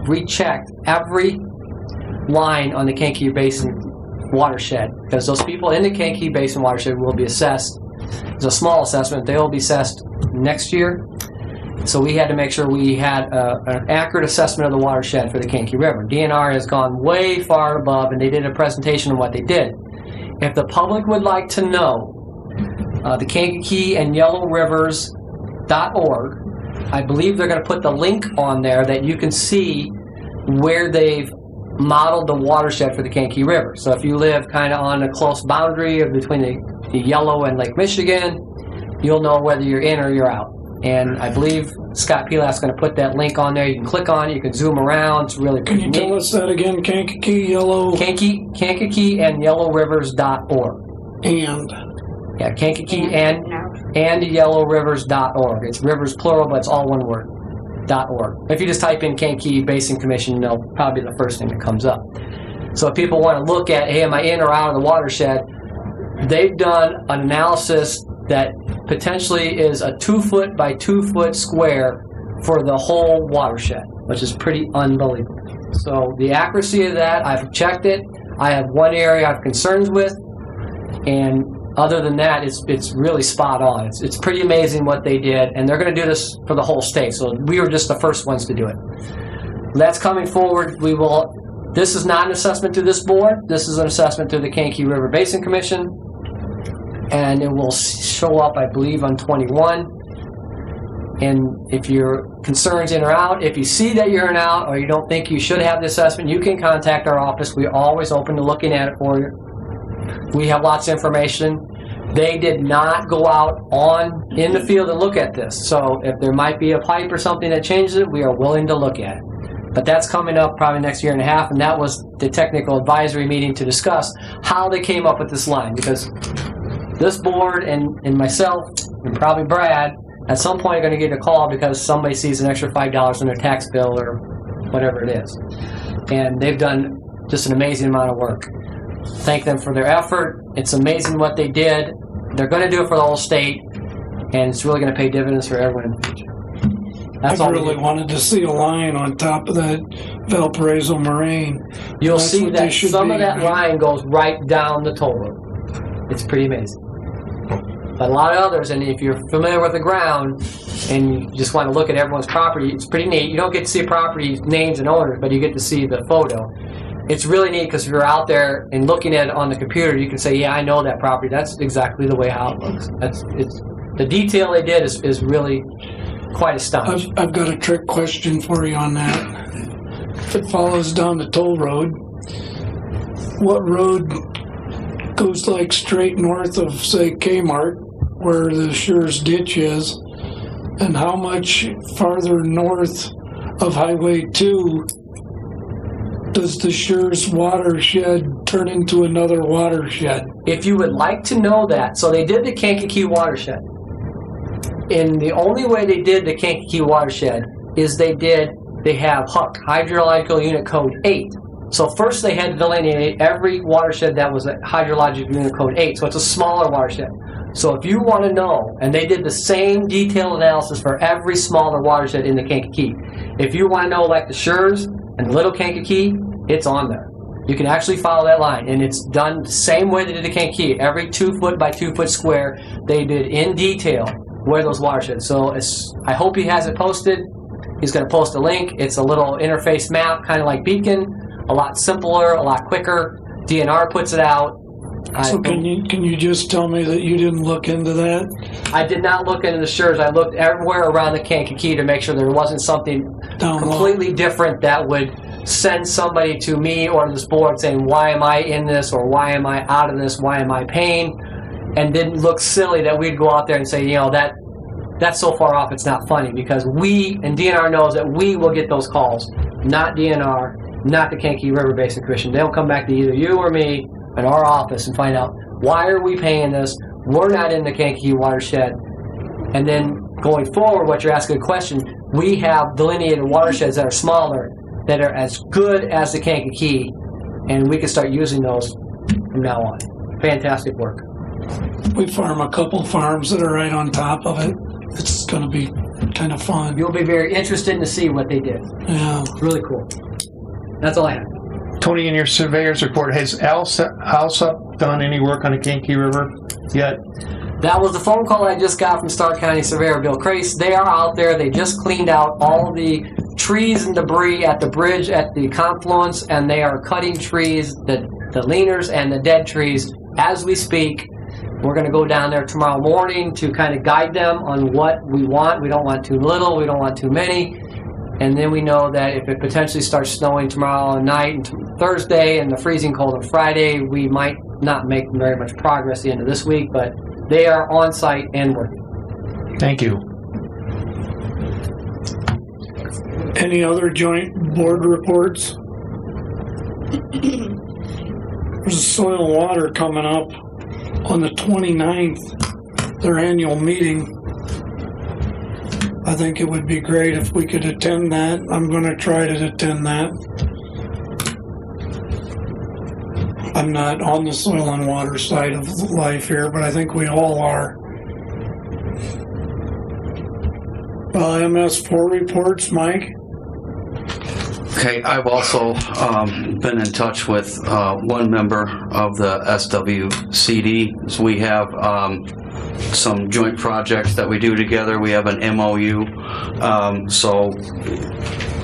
I: rechecked every line on the Kankakee Basin watershed, because those people in the Kankakee Basin watershed will be assessed. It's a small assessment. They will be assessed next year. So we had to make sure we had an accurate assessment of the watershed for the Kankakee River. DNR has gone way far above, and they did a presentation of what they did. If the public would like to know, the Kankakee and Yellow Rivers.org, I believe they're going to put the link on there that you can see where they've modeled the watershed for the Kankakee River. So if you live kind of on a close boundary between the Yellow and Lake Michigan, you'll know whether you're in or you're out. And I believe Scott Pilat's going to put that link on there. You can click on it. You can zoom around. It's really
A: Can you
I: neat.
A: tell us that again? Kankakee, Yellow...
I: Kankakee and YellowRivers.org.
A: And...
I: Yeah, Kankakee and YellowRivers.org. It's rivers plural, but it's all one word. .org. If you just type in Kankakee Basin Commission, they'll probably be the first thing that comes up. So if people want to look at, hey, am I in or out of the watershed? They've done an analysis that potentially is a 2-foot by 2-foot square for the whole watershed, which is pretty unbelievable. So the accuracy of that, I've checked it. I have one area I have concerns with. And other than that, it's really spot on. It's pretty amazing what they did, and they're going to do this for the whole state. So we were just the first ones to do it. That's coming forward. We will. This is not an assessment to this board. This is an assessment to the Kankakee River Basin Commission, and it will show up, I believe, on 21. And if your concerns in or out, if you see that you're in out, or you don't think you should have the assessment, you can contact our office. We're always open to looking at it for you. We have lots of information. They did not go out in the field and look at this. So if there might be a pipe or something that changes it, we are willing to look at it. But that's coming up probably next year and a half, and that was the technical advisory meeting to discuss how they came up with this line. Because this board and myself, and probably Brad, at some point are going to get a call because somebody sees an extra $5 on their tax bill or whatever it is. And they've done just an amazing amount of work. Thank them for their effort. It's amazing what they did. They're going to do it for the whole state, and it's really going to pay dividends for everyone in the future. That's
A: I really wanted to see a line on top of that Valparaiso Moraine.
I: You'll see that some of that line goes right down the toll road. It's pretty amazing. But a lot of others, and if you're familiar with the ground and you just want to look at everyone's property, it's pretty neat. You don't get to see property names and owners, but you get to see the photo. It's really neat because if you're out there and looking at it on the computer, you can say, yeah, I know that property. That's exactly the way how it looks. The detail they did is really quite astonishing.
A: I've got a trick question for you on that. If it follows down the toll road, what road goes like straight north of, say, Kmart, where the Schurz ditch is, and how much farther north of Highway 2 does the Schurz watershed turn into another watershed?
I: If you would like to know that, so they did the Kankakee watershed. And the only way they did the Kankakee watershed is they have HUC, Hydrological Unit Code 8. So first they had to delineate every watershed that was a Hydrological Unit Code 8, so it's a smaller watershed. So if you want to know, and they did the same detailed analysis for every smaller watershed in the Kankakee. If you want to know like the Schurz and the Little Kankakee, it's on there. You can actually follow that line, and it's done the same way they did the Kankakee. Every 2 foot by 2 foot square, they did in detail where those watersheds. So I hope he has it posted. He's going to post a link. It's a little interface map, kind of like Beacon, a lot simpler, a lot quicker. DNR puts it out.
A: So can you just tell me that you didn't look into that?
I: I did not look into the Schurz. I looked everywhere around the Kankakee to make sure there wasn't something completely different that would send somebody to me or to this board saying, why am I in this, or why am I out of this, why am I paying? And didn't look silly that we'd go out there and say, you know, that's so far off it's not funny, because we, and DNR knows that we will get those calls, not DNR, not the Kankakee River Basin Commission. They'll come back to either you or me in our office and find out, why are we paying this? We're not in the Kankakee watershed. And then going forward, what you're asking a question, we have delineated watersheds that are smaller, that are as good as the Kankakee, and we can start using those from now on. Fantastic work.
A: We farm a couple farms that are right on top of it. It's going to be kind of fun.
I: You'll be very interested to see what they did.
A: Yeah.
I: Really cool. That's all I have.
F: Tony, in your surveyor's report, has Alsup done any work on the Kankakee River yet?
I: That was the phone call I just got from Stark County Surveyor Bill Crace. They are out there. They just cleaned out all the trees and debris at the bridge at the confluence, and they are cutting trees, the leaners and the dead trees, as we speak. We're going to go down there tomorrow morning to kind of guide them on what we want. We don't want too little. We don't want too many. And then we know that if it potentially starts snowing tomorrow night and Thursday and the freezing cold on Friday, we might not make very much progress at the end of this week, but they are on site and working.
F: Thank you.
A: Any other joint board reports? There's soil and water coming up on the 29th, their annual meeting. I think it would be great if we could attend that. I'm going to try to attend that. I'm not on the soil and water side of life here, but I think we all are. MS4 reports, Mike?
K: Okay, I've also been in touch with one member of the SWCD. So we have some joint projects that we do together. We have an MOU. So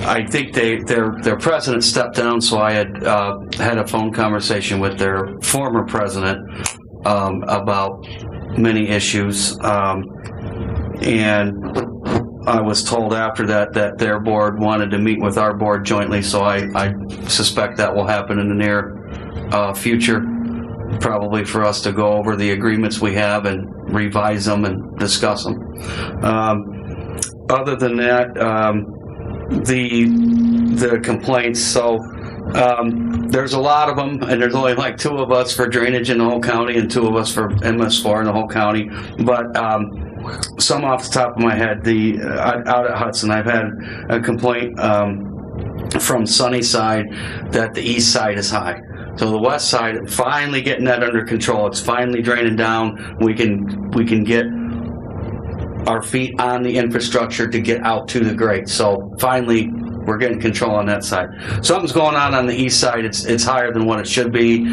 K: I think their president stepped down, so I had a phone conversation with their former president about many issues. And I was told after that their board wanted to meet with our board jointly, so I suspect that will happen in the near future, probably for us to go over the agreements we have and revise them and discuss them. Other than that, the complaints, so there's a lot of them, and there's only like 2 of us for drainage in the whole county and 2 of us for MS4 in the whole county, but some off the top of my head, out at Hudson, I've had a complaint from Sunnyside that the east side is high. So the west side, finally getting that under control. It's finally draining down. We can get our feet on the infrastructure to get out to the grate. So finally, we're getting control on that side. Something's going on the east side. It's higher than what it should be.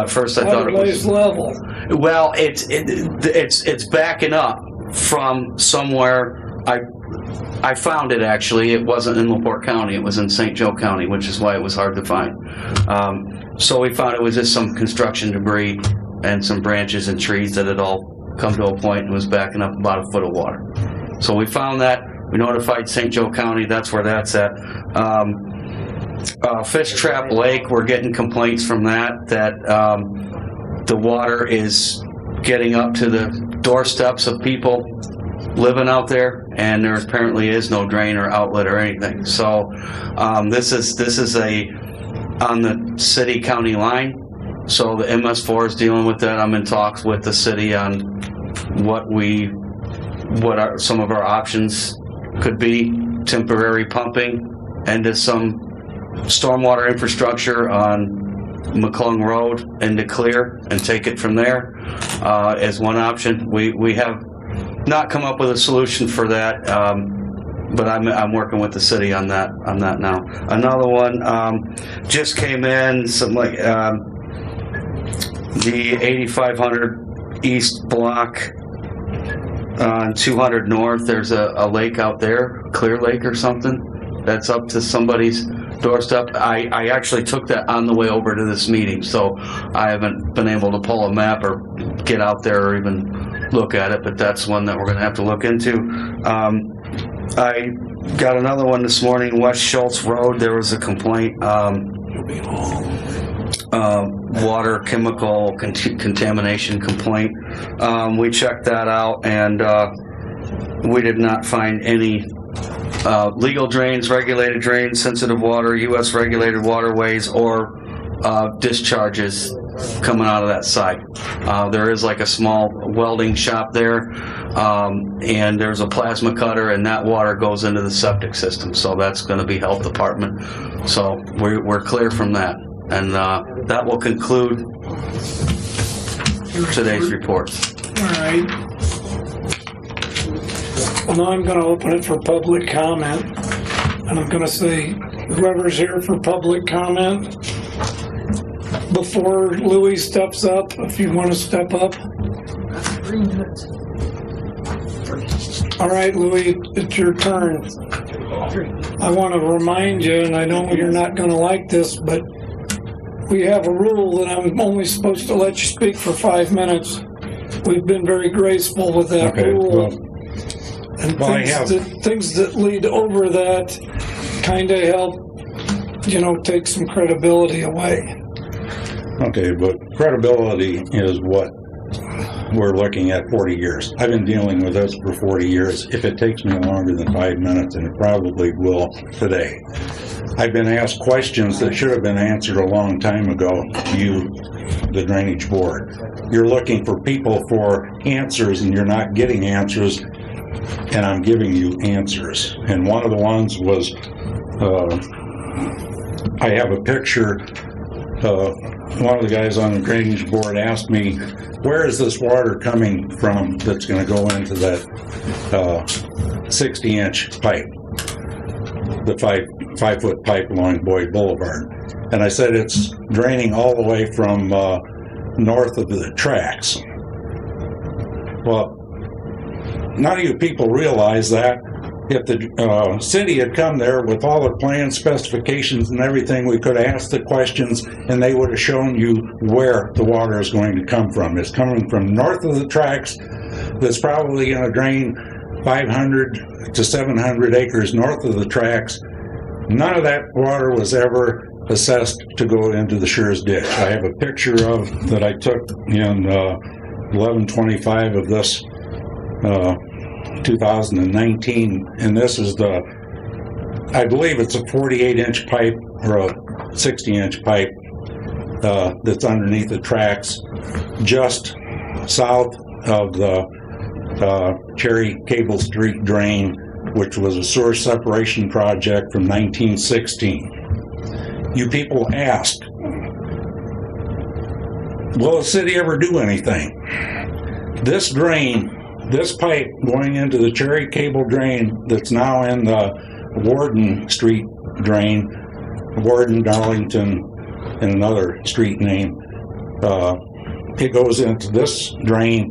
K: First, I thought it was
A: level.
K: Well, it's backing up from somewhere. I found it actually. It wasn't in LaPorte County. It was in St. Joe County, which is why it was hard to find. So we found it was just some construction debris and some branches and trees that had all come to a point and was backing up about a foot of water. So we found that. We notified St. Joe County. That's where that's at. Fish Trap Lake, we're getting complaints from that the water is getting up to the doorsteps of people living out there, and there apparently is no drain or outlet or anything. So this is on the city-county line. So the MS4 is dealing with that. I'm in talks with the city on what some of our options could be. Temporary pumping into some stormwater infrastructure on McClung Road into Clear and take it from there as one option. We have not come up with a solution for that, but I'm working with the city on that now. Another one just came in, some like the 8500 East block on 200 North. There's a lake out there, Clear Lake or something, that's up to somebody's doorstep. I actually took that on the way over to this meeting, so I haven't been able to pull a map or get out there or even look at it, but that's one that we're going to have to look into. I got another one this morning, West Schultz Road. There was a complaint, water chemical contamination complaint. We checked that out, and we did not find any legal drains, regulated drains, sensitive water, U.S. regulated waterways, or discharges coming out of that site. There is like a small welding shop there, and there's a plasma cutter, and that water goes into the septic system. So that's going to be health department. So we're clear from that. And that will conclude today's report.
A: All right. Well, now I'm going to open it for public comment. And I'm going to say, whoever's here for public comment, before Louis steps up, if you want to step up. All right, Louis, it's your turn. I want to remind you, and I know you're not going to like this, but we have a rule that I'm only supposed to let you speak for 5 minutes. We've been very graceful with that rule. And things that lead over that kind of help, take some credibility away.
J: Okay, but credibility is what we're looking at 40 years. I've been dealing with this for 40 years. If it takes me longer than 5 minutes, and it probably will today. I've been asked questions that should have been answered a long time ago, you, the Drainage Board. You're looking for people for answers, and you're not getting answers, and I'm giving you answers. And one of the ones was, I have a picture. One of the guys on the Drainage Board asked me, where is this water coming from that's going to go into that 60-inch pipe, the 5-foot pipe along Boyd Boulevard. And I said it's draining all the way from north of the tracks. Well, none of you people realize that if the city had come there with all the plans, specifications, and everything, we could have asked the questions and they would have shown you where the water is going to come from. It's coming from north of the tracks. That's probably going to drain 500 to 700 acres north of the tracks. None of that water was ever assessed to go into the Schurz ditch. I have a picture of that I took in 11/25 of this 2019, and this is I believe it's a 48-inch pipe or a 60-inch pipe that's underneath the tracks just south of the Cherry Cable Street drain, which was a sewer separation project from 1916. You people ask, will the city ever do anything? This drain, this pipe going into the Cherry Cable drain that's now in the Warden Street drain, Warden, Darlington, and another street name, it goes into this drain.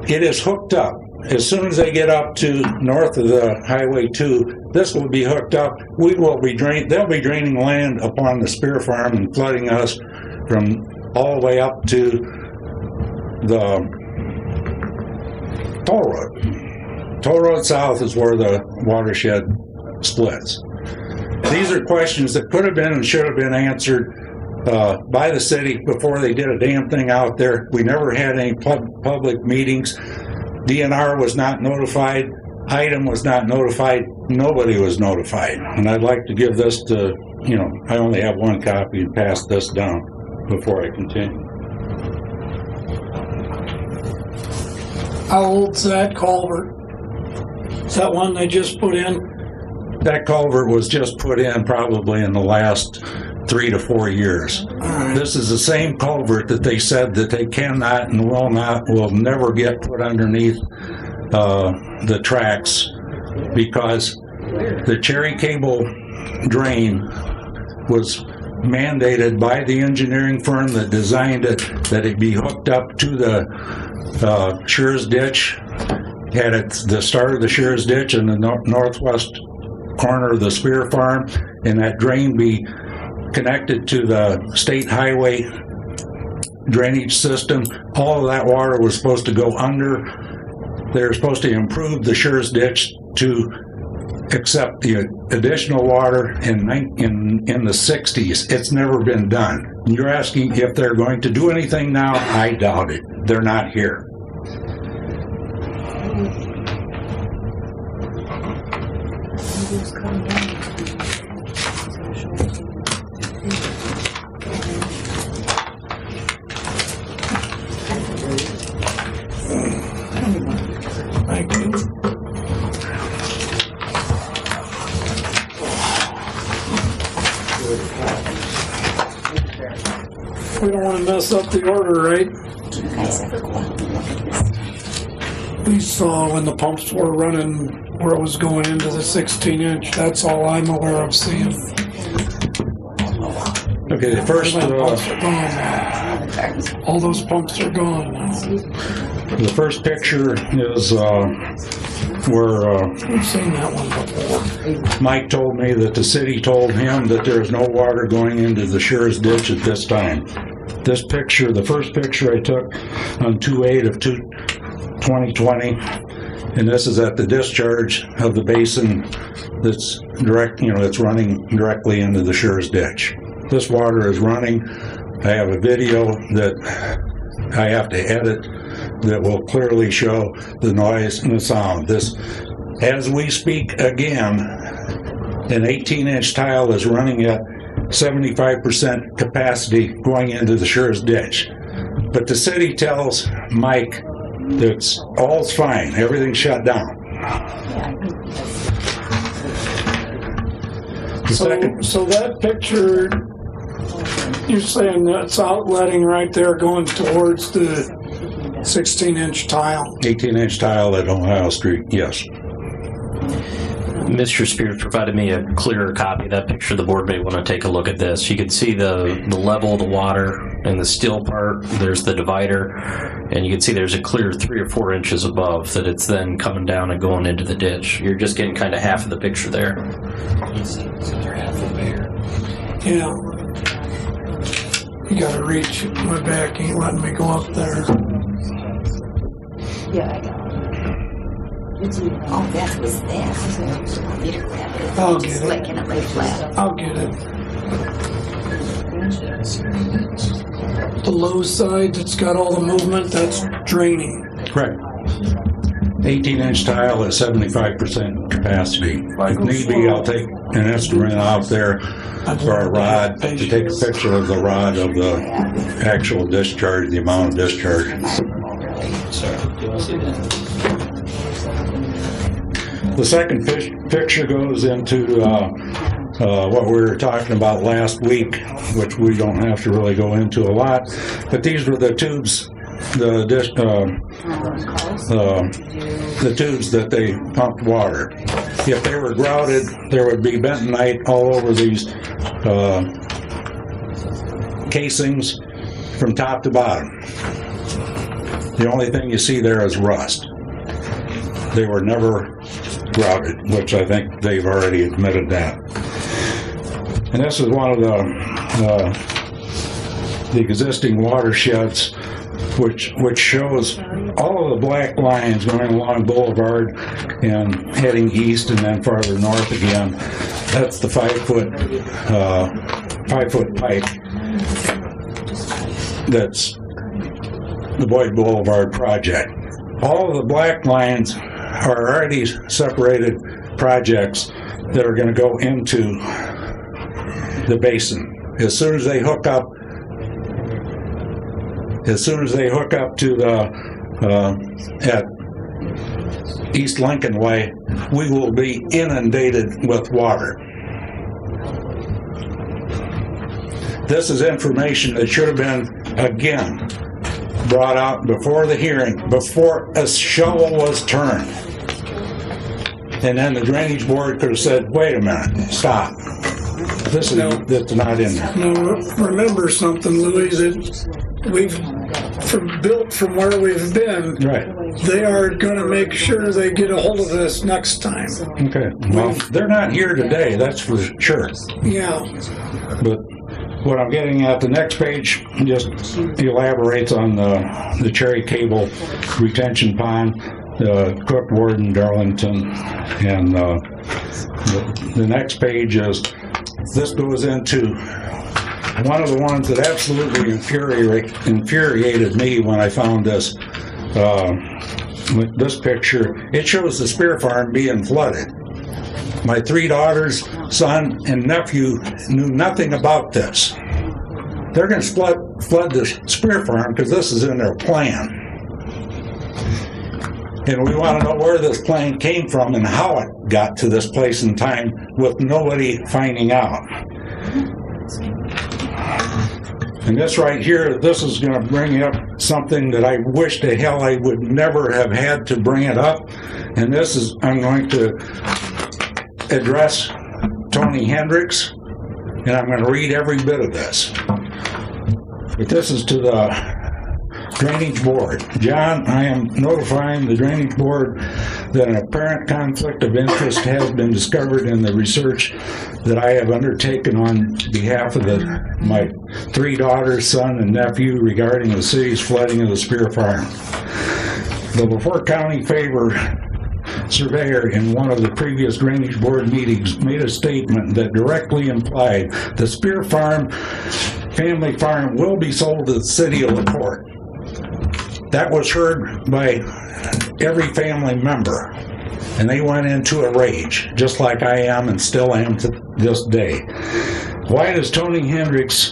J: It is hooked up. As soon as they get up to north of the Highway 2, this will be hooked up. We will be they'll be draining land upon the Spear Farm and flooding us from all the way up to the toll road. Toll road south is where the watershed splits. These are questions that could have been and should have been answered by the city before they did a damn thing out there. We never had any public meetings. DNR was not notified. ITEM was not notified. Nobody was notified. And I'd like to give this to, I only have one copy, and pass this down before I continue.
A: How old's that culvert? Is that one they just put in?
J: That culvert was just put in probably in the last 3 to 4 years. This is the same culvert that they said that they cannot and will never get put underneath the tracks, because the Cherry Cable drain was mandated by the engineering firm that designed it that it be hooked up to the Schurz ditch at the start of the Schurz ditch in the northwest corner of the Spear Farm, and that drain be connected to the state highway drainage system. All of that water was supposed to go under. They were supposed to improve the Schurz ditch to accept the additional water in the 60s. It's never been done. You're asking if they're going to do anything now? I doubt it. They're not here.
A: Thank you. We don't want to mess up the order, right? We saw when the pumps were running where it was going into the 16-inch. That's all I'm aware of seeing.
J: Okay, the first
A: pumps are gone now. All those pumps are gone now.
J: the first picture is where
A: We've seen that one before.
J: Mike told me that the city told him that there's no water going into the Schurz ditch at this time. This picture, the first picture I took on 2/8 of 2020, and this is at the discharge of the basin that's that's running directly into the Schurz ditch. This water is running. I have a video that I have to edit that will clearly show the noise and the sound. This, as we speak again, an 18-inch tile is running at 75% capacity going into the Schurz ditch. But the city tells Mike that all's fine, everything's shut down.
A: So that picture, you're saying that's outletting right there going towards the 16-inch tile?
J: 18-inch tile at Ohio Street, yes.
H: Mr. Spears provided me a clearer copy of that picture. The board may want to take a look at this. You can see the level of the water in the still part. There's the divider, and you can see there's a clear 3 or 4 inches above that it's then coming down and going into the ditch. You're just getting kind of half of the picture there.
A: Yeah. You gotta reach. My back ain't letting me go up there.
B: Yeah, I know. Oh, that was that.
A: I'll get it.
B: Like in a lay flat.
A: I'll get it. The low side that's got all the movement, that's draining.
J: Correct. 18-inch tile at 75% capacity. If need be, I'll take an instrument out there for a rod to take a picture of the rod of the actual discharge, the amount of discharge. The second picture goes into what we were talking about last week, which we don't have to really go into a lot, but these were the tubes, the tubes that they pumped water. If they were grouted, there would be bentonite all over these casings from top to bottom. The only thing you see there is rust. They were never grouted, which I think they've already admitted that. And this is one of the existing watersheds, which shows all of the black lines going along Boulevard and heading east and then farther north again. That's the 5-foot pipe that's the Boyd Boulevard project. All of the black lines are already separated projects that are going to go into the basin. As soon as they hook up to the at East Lincoln Way, we will be inundated with water. This is information that should have been, again, brought out before the hearing, before a shovel was turned. And then the Drainage Board could have said, wait a minute, stop. That's not in there.
A: Now, remember something, Louis, that we've built from where we've been.
J: Right.
A: They are going to make sure they get a hold of this next time.
J: Okay. Well, they're not here today, that's for sure.
A: Yeah.
J: But what I'm getting at, the next page just elaborates on the Cherry Cable retention pond, Cook, Warden, Darlington, and the next page is, this goes into one of the ones that absolutely infuriated me when I found this. With this picture, it shows the Spear Farm being flooded. My 3 daughters, son, and nephew knew nothing about this. They're going to flood the Spear Farm because this is in their plan. And we want to know where this plan came from and how it got to this place in time with nobody finding out. And this right here, this is going to bring up something that I wish to hell I would never have had to bring it up. And this is, I'm going to address Tony Hendricks, and I'm going to read every bit of this. But this is to the Drainage Board. John, I am notifying the Drainage Board that an apparent conflict of interest has been discovered in the research that I have undertaken on behalf of my 3 daughters, son, and nephew regarding the city's flooding of the Spear Farm. The LaPorte County Favor surveyor in one of the previous Drainage Board meetings made a statement that directly implied the Spear Farm family farm will be sold to the city of LaPorte. That was heard by every family member, and they went into a rage, just like I am and still am to this day. Why does Tony Hendricks'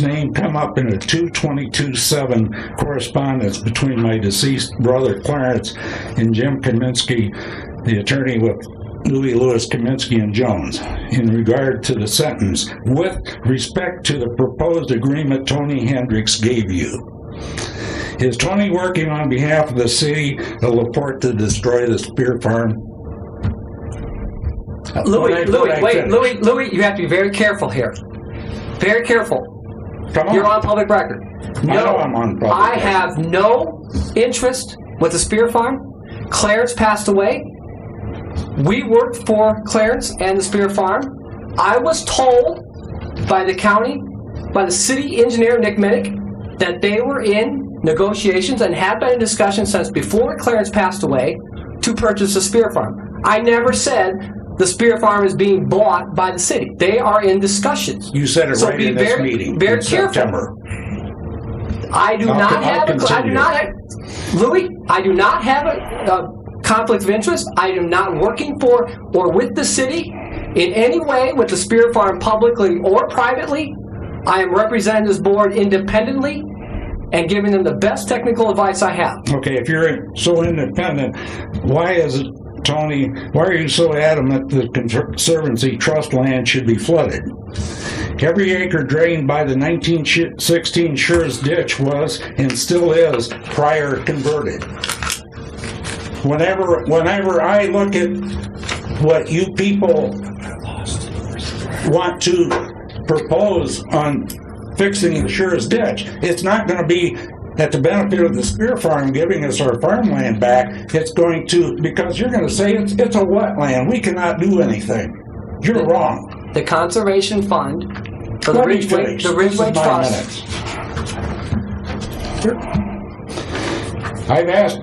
J: name come up in a 222-7 correspondence between my deceased brother Clarence and Jim Kaminsky, the attorney with Louis Lewis Kaminsky and Jones, in regard to the sentence, with respect to the proposed agreement Tony Hendricks gave you? Is Tony working on behalf of the city of LaPorte to destroy the Spear Farm?
I: Louis, you have to be very careful here. Very careful.
J: Come on.
I: You're on public record.
J: I know I'm on public
I: I
J: record.
I: have no interest with the Spear Farm. Clarence passed away. We worked for Clarence and the Spear Farm. I was told by the county, by the city engineer, Nick Minnick, that they were in negotiations and had been in discussions since before Clarence passed away to purchase the Spear Farm. I never said the Spear Farm is being bought by the city. They are in discussions.
J: You said it right in this meeting
I: very
J: in
I: careful.
J: September.
I: I do not have Louis, I do not have a conflict of interest. I am not working for or with the city in any way with the Spear Farm publicly or privately. I am representing this board independently and giving them the best technical advice I have.
J: Okay, if you're so independent, why is it, Tony, why are you so adamant that Conservancy trust land should be flooded? Every acre drained by the 1916 Schurz ditch was and still is prior converted. Whenever I look at what you people want to propose on fixing the Schurz ditch, it's not going to be at the benefit of the Spear Farm giving us our farmland back. It's going to, because you're going to say it's a wetland. We cannot do anything. You're wrong.
I: The Conservation Fund for the Ridgeway Trust.
J: I've asked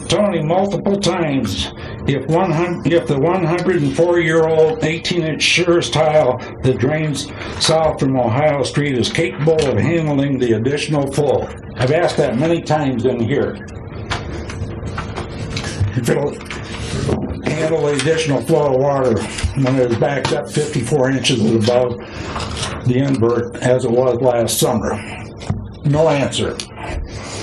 J: Tony multiple times if the 104-year-old 18-inch Schurz tile that drains south from Ohio Street is capable of handling the additional flow. I've asked that many times in here. If it'll handle the additional flow of water when it is backed up 54 inches above the invert as it was last summer. No answer.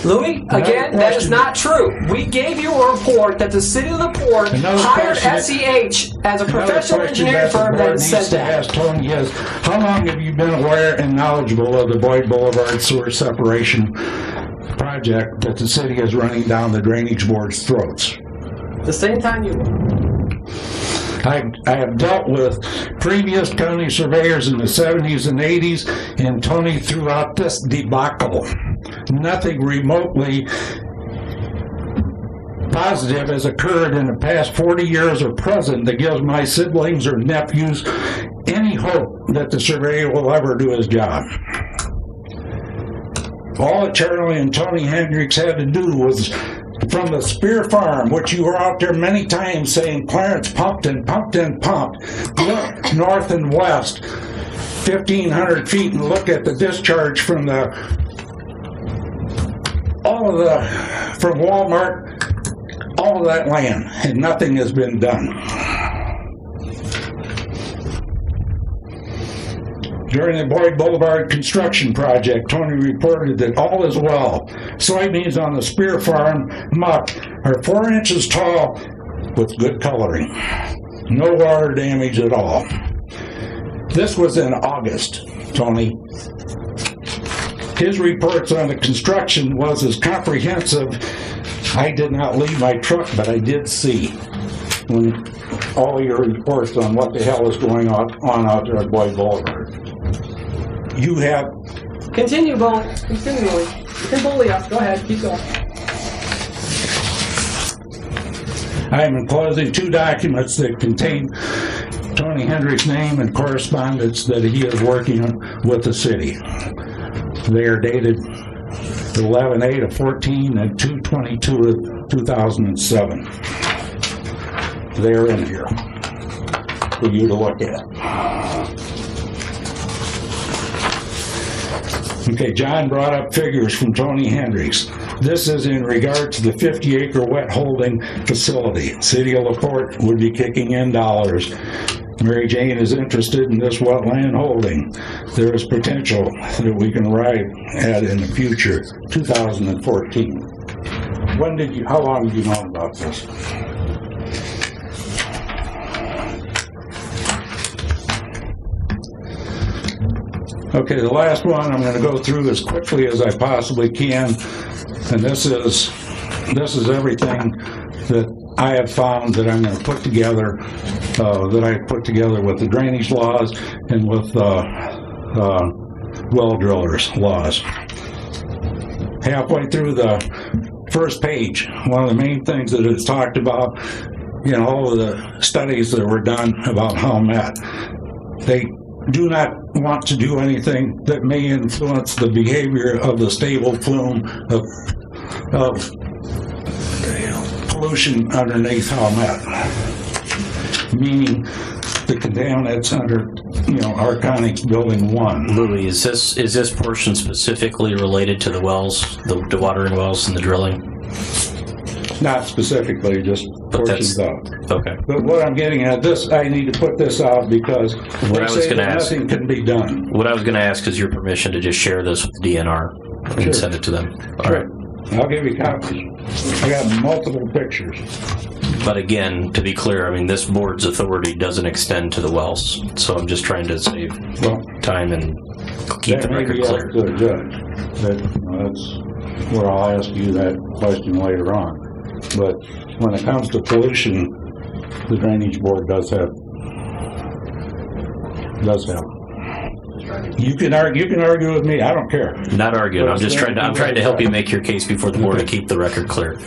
I: Louis, again, that is not true. We gave you a report that the city of LaPorte hired SEH as a professional engineering firm that said that.
J: Ask Tony is, how long have you been aware and knowledgeable of the Boyd Boulevard sewer separation project that the city is running down the Drainage Board's throats?
I: The same time you were.
J: I have dealt with previous county surveyors in the 70s and 80s, and Tony, throughout this debacle, nothing remotely positive has occurred in the past 40 years or present that gives my siblings or nephews any hope that the surveyor will ever do his job. All that Charlie and Tony Hendricks had to do was from the Spear Farm, which you were out there many times saying Clarence pumped and pumped and pumped, look north and west 1,500 feet and look at the discharge from from Walmart, all of that land, and nothing has been done. During the Boyd Boulevard construction project, Tony reported that all is well. Soybeans on the Spear Farm muck are 4 inches tall with good coloring. No water damage at all. This was in August, Tony. His reports on the construction was as comprehensive. I did not leave my truck, but I did see when all your reports on what the hell is going on out there at Boyd Boulevard. You have...
I: Continue, Bo. Continue, Louis. You can bully us. Go ahead. Keep going.
J: I am enclosing 2 documents that contain Tony Hendricks' name and correspondence that he is working with the city. They are dated 11/8 of 14 and 2/22 of 2007. They are in here for you to look at. Okay, John brought up figures from Tony Hendricks. This is in regard to the 50-acre wet holding facility. City of LaPorte would be kicking in dollars. Mary Jane is interested in this wetland holding. There is potential that we can arrive at in the future, 2014. How long have you known about this? Okay, the last one I'm going to go through as quickly as I possibly can, and this is everything that I have found that I'm going to put together, that I put together with the drainage laws and with well drillers laws. Halfway through the first page, one of the main things that it's talked about, you know, all of the studies that were done about how met, they do not want to do anything that may influence the behavior of the stable plume of pollution underneath how met, meaning the contaminants under, you know, Arconic Building 1.
H: Louis, is this portion specifically related to the wells, the dewatering wells and the drilling?
J: Not specifically, just portions of.
H: Okay.
J: But what I'm getting at, this, I need to put this out because they say that nothing can be done.
H: What I was going to ask is your permission to just share this with DNR and
J: Sure.
H: send it to them. All
J: Sure.
H: right.
J: I'll give you copies. I got multiple pictures.
H: But again, to be clear, I mean, this board's authority doesn't extend to the wells, so I'm just trying to save time and keep the record clear.
J: That may be up to the judge. That's where I'll ask you that question later on. But when it comes to pollution, the Drainage Board does have. You can argue with me. I don't care.
H: Not arguing. I'm just trying to help you make your case before the board and keep the record clear.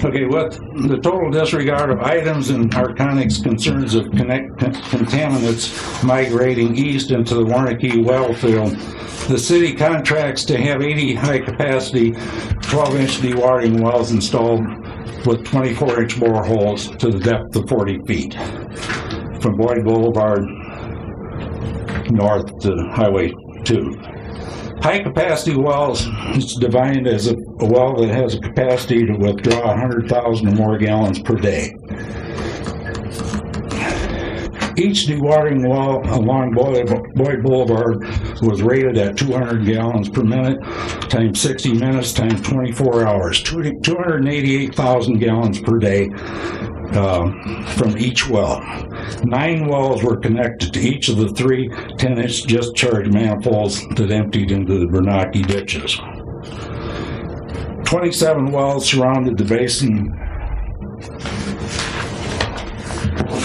J: Okay, with the total disregard of items and Arconic's concerns of contaminants migrating east into the Warnakee well field, the city contracts to have 80 high-capacity 12-inch dewatering wells installed with 24-inch boreholes to the depth of 40 feet from Boyd Boulevard north to Highway 2. High-capacity wells is defined as a well that has a capacity to withdraw 100,000 or more gallons per day. Each dewatering well along Boyd Boulevard was rated at 200 gallons per minute times 60 minutes times 24 hours, 288,000 gallons per day from each well. 9 wells were connected to each of the 3 10-inch discharge manifolds that emptied into the Bernacchi ditches. 27 wells surrounded the basin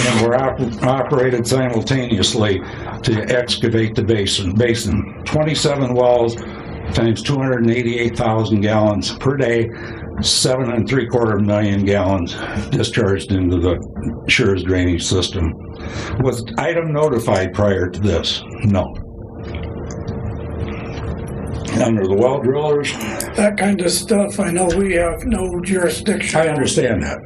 J: and were operated simultaneously to excavate the basin. 27 wells times 288,000 gallons per day, 7.75 million gallons discharged into the Schurz drainage system. Was item notified prior to this? No. Under the well drillers?
A: That kind of stuff, I know we have no jurisdiction.
J: I understand that,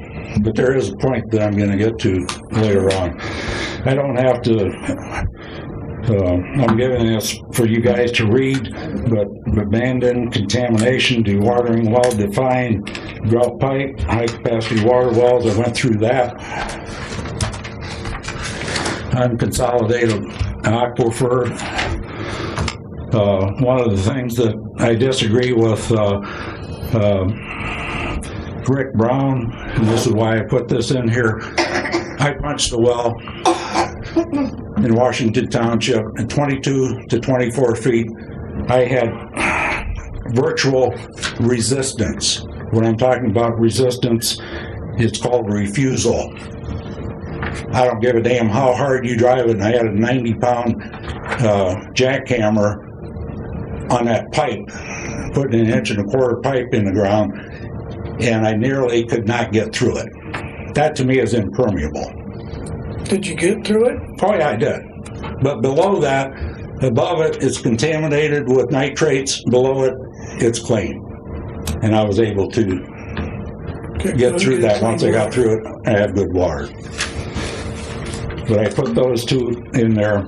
J: but there is a point that I'm going to get to later on. I don't have to, I'm giving this for you guys to read, but abandoned, contamination, dewatering, well-defined, drought pipe, high-capacity water wells, I went through that. Unconsolidated aquifer. One of the things that I disagree with Rick Brown, and this is why I put this in here, I punched a well in Washington Township at 22 to 24 feet. I had virtual resistance. When I'm talking about resistance, it's called refusal. I don't give a damn how hard you drive it, and I had a 90-pound jackhammer on that pipe, putting an 1.25 inch pipe in the ground, and I nearly could not get through it. That to me is impermeable.
A: Did you get through it?
J: Oh yeah, I did. But below that, above it, it's contaminated with nitrates. Below it, it's clean. And I was able to get through that. Once I got through it, I had good water. But I put those two in there.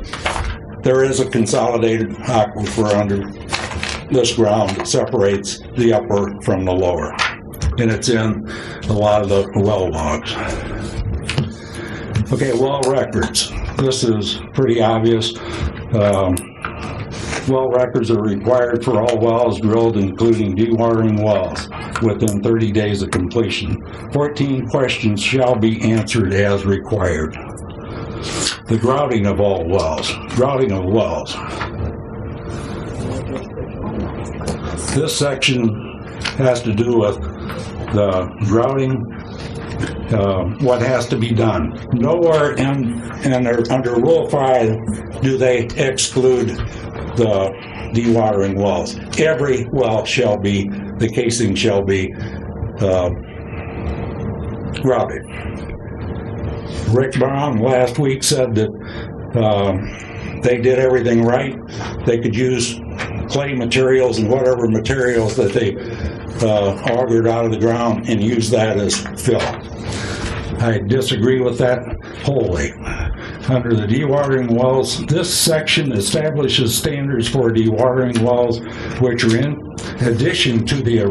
J: There is a consolidated aquifer under this ground that separates the upper from the lower. And it's in a lot of the well logs. Okay, well records. This is pretty obvious. Well records are required for all wells drilled, including dewatering wells, within 30 days of completion. 14 questions shall be answered as required. The grouting of all wells. Grouting of wells. This section has to do with the grouting, what has to be done. Nowhere under Rule 5 do they exclude the dewatering wells. Every well shall be, the casing shall be grouted. Rick Brown last week said that they did everything right. They could use clay materials and whatever materials that they augured out of the ground and use that as fill. I disagree with that wholly. Under the dewatering wells, this section establishes standards for dewatering wells, which are in addition to the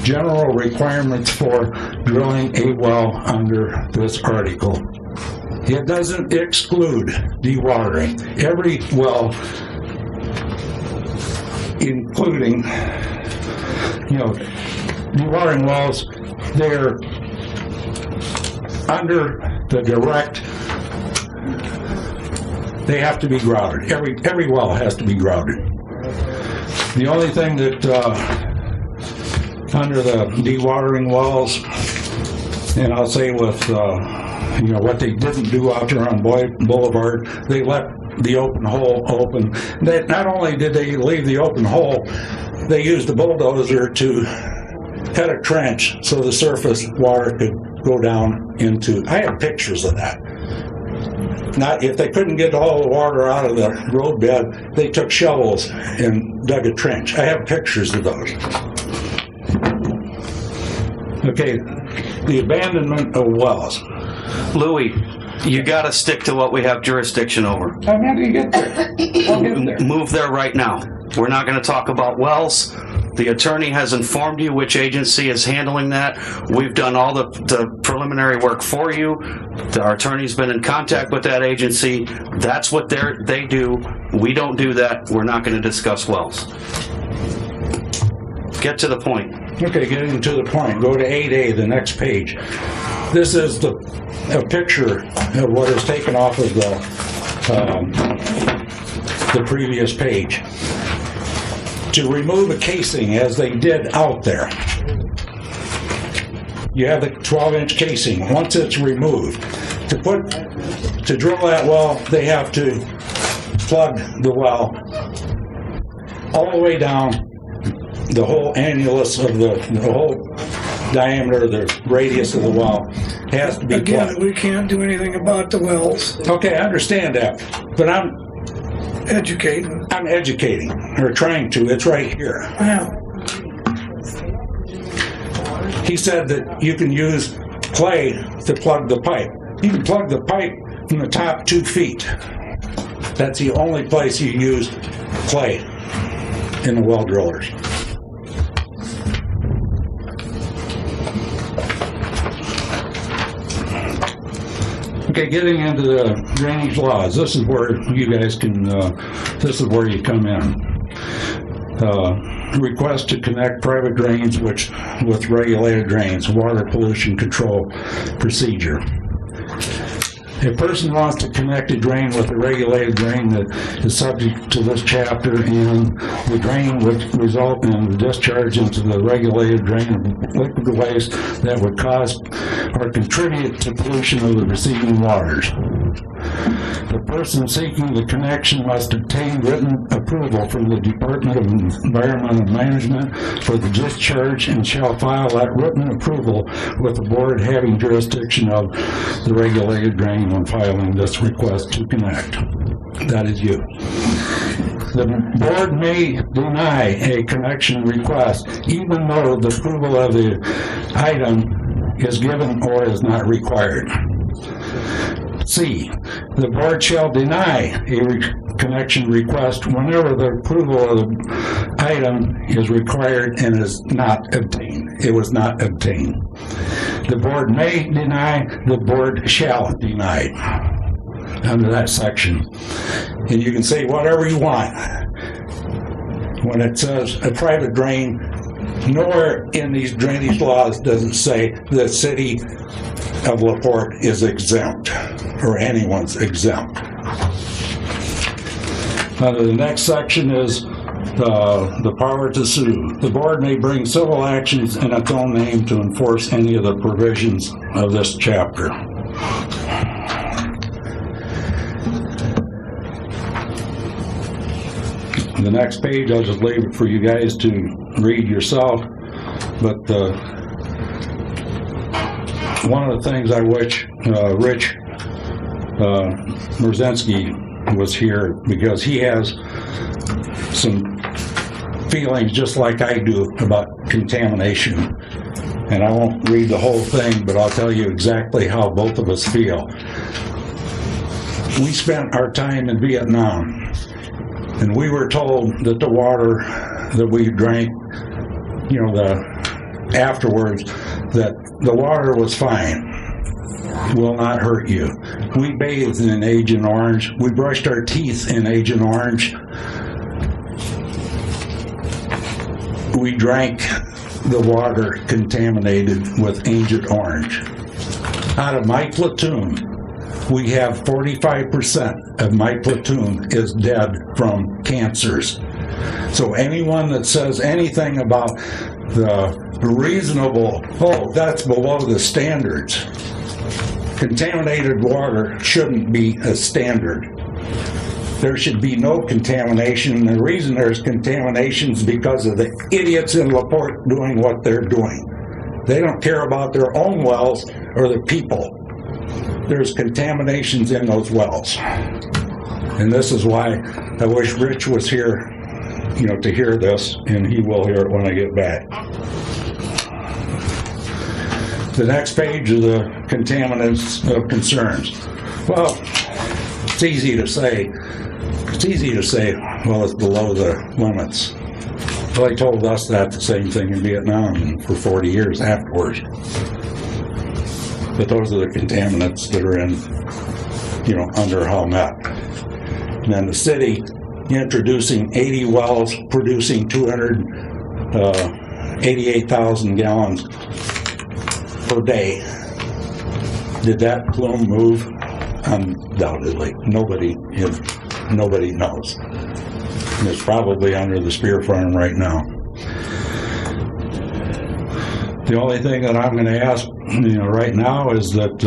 J: general requirements for drilling a well under this article. It doesn't exclude dewatering. Every well, including, dewatering wells, they're under the direct, they have to be grouted. Every well has to be grouted. The only thing that under the dewatering wells, and I'll say with what they didn't do out there on Boyd Boulevard, they left the open hole open. Not only did they leave the open hole, they used the bulldozer to cut a trench so the surface water could go down into. I have pictures of that. Not if they couldn't get all the water out of the roadbed, they took shovels and dug a trench. I have pictures of those. Okay, the abandonment of wells.
K: Louis, you got to stick to what we have jurisdiction over.
J: I'm not going to get there. I'll get there.
K: Move there right now. We're not going to talk about wells. The attorney has informed you which agency is handling that. We've done all the preliminary work for you. Our attorney's been in contact with that agency. That's what they do. We don't do that. We're not going to discuss wells. Get to the point.
J: Okay, getting to the point. Go to 8A, the next page. This is a picture of what is taken off of the previous page. To remove a casing, as they did out there, you have the 12-inch casing. Once it's removed, to drill that well, they have to plug the well all the way down. The whole annulus of the whole diameter, the radius of the well has to be plugged.
A: Again, we can't do anything about the wells.
J: Okay, I understand that, but I'm
A: educating,
J: or trying to. It's right here.
A: Yeah.
J: He said that you can use clay to plug the pipe. You can plug the pipe from the top 2 feet. That's the only place you use clay in the well drillers. Okay, getting into the drainage laws. This is where you guys can, this is where you come in. Request to connect private drains with regulated drains, water pollution control procedure. A person wants to connect a drain with a regulated drain that is subject to this chapter, and the drain would result in the discharge into the regulated drain of liquid waste that would cause or contribute to pollution of the receiving waters. The person seeking the connection must obtain written approval from the Department of Environmental Management for the discharge and shall file that written approval with the board having jurisdiction of the regulated drain when filing this request to connect. That is you. The board may deny a connection request even though the approval of the item is given or is not required. C, the board shall deny a connection request whenever the approval of the item is required and is not obtained. It was not obtained. The board may deny, the board shall deny under that section. And you can say whatever you want. When it says a private drain, nowhere in these drainage laws does it say the city of LaPorte is exempt or anyone's exempt. The next section is the power to sue. The board may bring civil actions in its own name to enforce any of the provisions of this chapter. The next page, I'll just leave it for you guys to read yourself, but one of the things I wish Rich Merzinski was here, because he has some feelings just like I do about contamination. And I won't read the whole thing, but I'll tell you exactly how both of us feel. We spent our time in Vietnam, and we were told that the water that we drank, afterwards, that the water was fine, will not hurt you. We bathed in Agent Orange. We brushed our teeth in Agent Orange. We drank the water contaminated with Agent Orange. Out of my platoon, we have 45% of my platoon is dead from cancers. So anyone that says anything about the reasonable, that's below the standards. Contaminated water shouldn't be a standard. There should be no contamination. The reason there's contamination is because of the idiots in LaPorte doing what they're doing. They don't care about their own wells or the people. There's contaminations in those wells. And this is why I wish Rich was here, to hear this, and he will hear it when I get back. The next page is the contaminants of concerns. Well, it's easy to say, well, it's below the limits. Well, they told us that the same thing in Vietnam for 40 years afterwards. But those are the contaminants that are in, under Helmet. And then the city introducing 80 wells, producing 288,000 gallons per day. Did that plume move? Undoubtedly. Nobody knows. And it's probably under the spear farm right now. The only thing that I'm going to ask, right now is that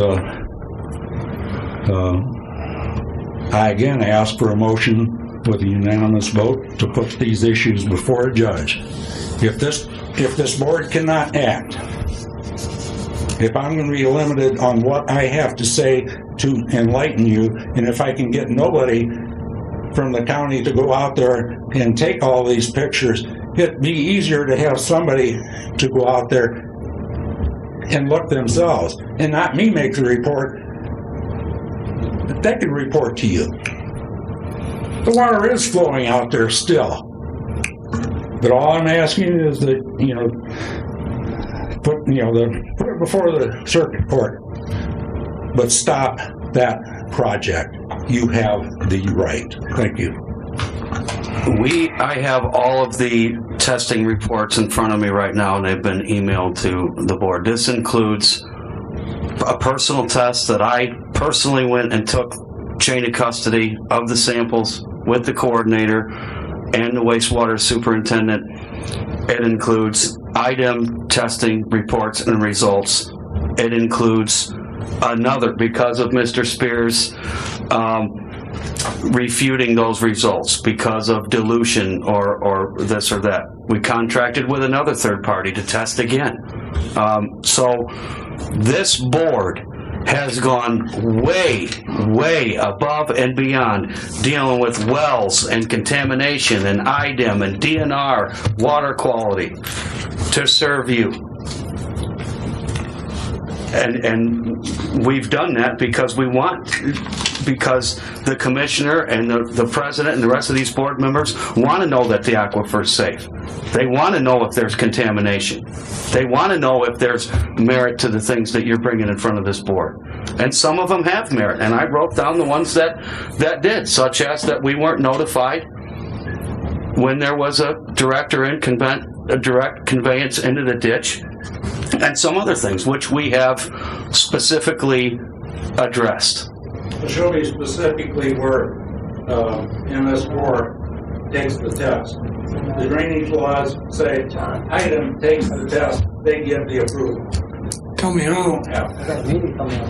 J: I again ask for a motion with a unanimous vote to put these issues before a judge. If this board cannot act, if I'm going to be limited on what I have to say to enlighten you, and if I can get nobody from the county to go out there and take all these pictures, it'd be easier to have somebody to go out there and look themselves, and not me make the report, but they can report to you. The water is flowing out there still. But all I'm asking is that, put it before the circuit court, but stop that project. You have the right. Thank you.
K: I have all of the testing reports in front of me right now, and they've been emailed to the board. This includes a personal test that I personally went and took chain of custody of the samples with the coordinator and the wastewater superintendent. It includes IDEM testing reports and results. It includes another, because of Mr. Spears refuting those results because of dilution or this or that. We contracted with another third party to test again. So this board has gone way, way above and beyond dealing with wells and contamination and IDEM and DNR water quality to serve you. And we've done that because because the commissioner and the president and the rest of these board members want to know that the aquifer is safe. They want to know if there's contamination. They want to know if there's merit to the things that you're bringing in front of this board. And some of them have merit, and I wrote down the ones that did, such as that we weren't notified when there was a direct conveyance into the ditch, and some other things which we have specifically addressed.
J: Show me specifically where in this board
L: takes the test. The drainage laws say item takes the test, they give the approval.
A: Tell me how.
I: I got a meeting coming up.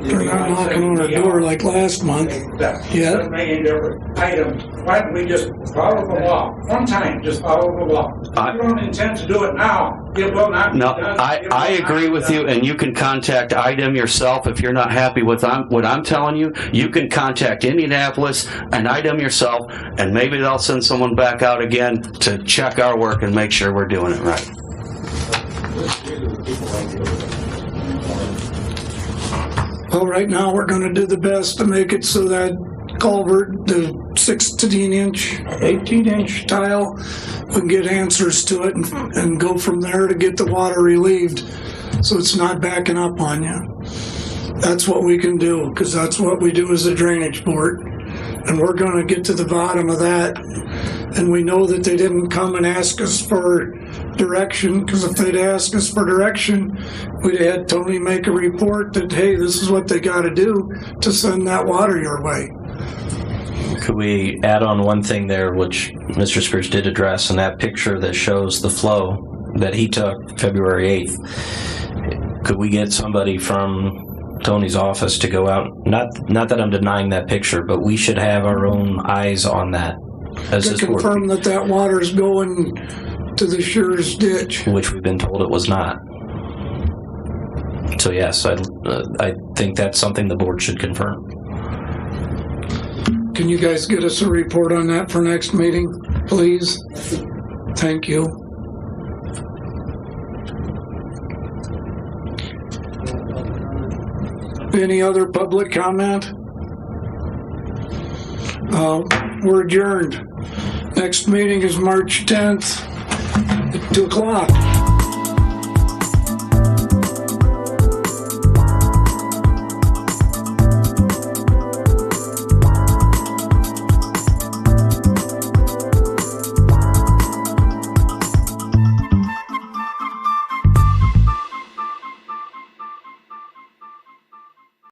A: They're not knocking on our door like last month. Yeah.
L: Doesn't make any difference. Items, why don't we just follow the law? One time, just follow the law. If you don't intend to do it now, it will not be
K: No,
L: done.
K: I agree with you, and you can contact IDEM yourself if you're not happy with what I'm telling you. You can contact Indianapolis and IDEM yourself, and maybe they'll send someone back out again to check our work and make sure we're doing it right.
A: Well, right now, we're gonna do the best to make it so that culvert, the 16-inch, 18-inch tile, we can get answers to it and go from there to get the water relieved so it's not backing up on you. That's what we can do, because that's what we do as a drainage board. And we're gonna get to the bottom of that. And we know that they didn't come and ask us for direction, because if they'd asked us for direction, we'd have had Tony make a report that, hey, this is what they gotta do to send that water your way.
H: Could we add on one thing there, which Mr. Spears did address, in that picture that shows the flow that he took February 8th? Could we get somebody from Tony's office to go out? Not that I'm denying that picture, but we should have our own eyes on that. As
A: To confirm that that water's going to the Shears ditch.
H: Which we've been told it was not. So yes, I think that's something the board should confirm.
A: Can you guys get us a report on that for next meeting, please? Thank you. Any other public comment? We're adjourned. Next meeting is March 10th at 2 o'clock.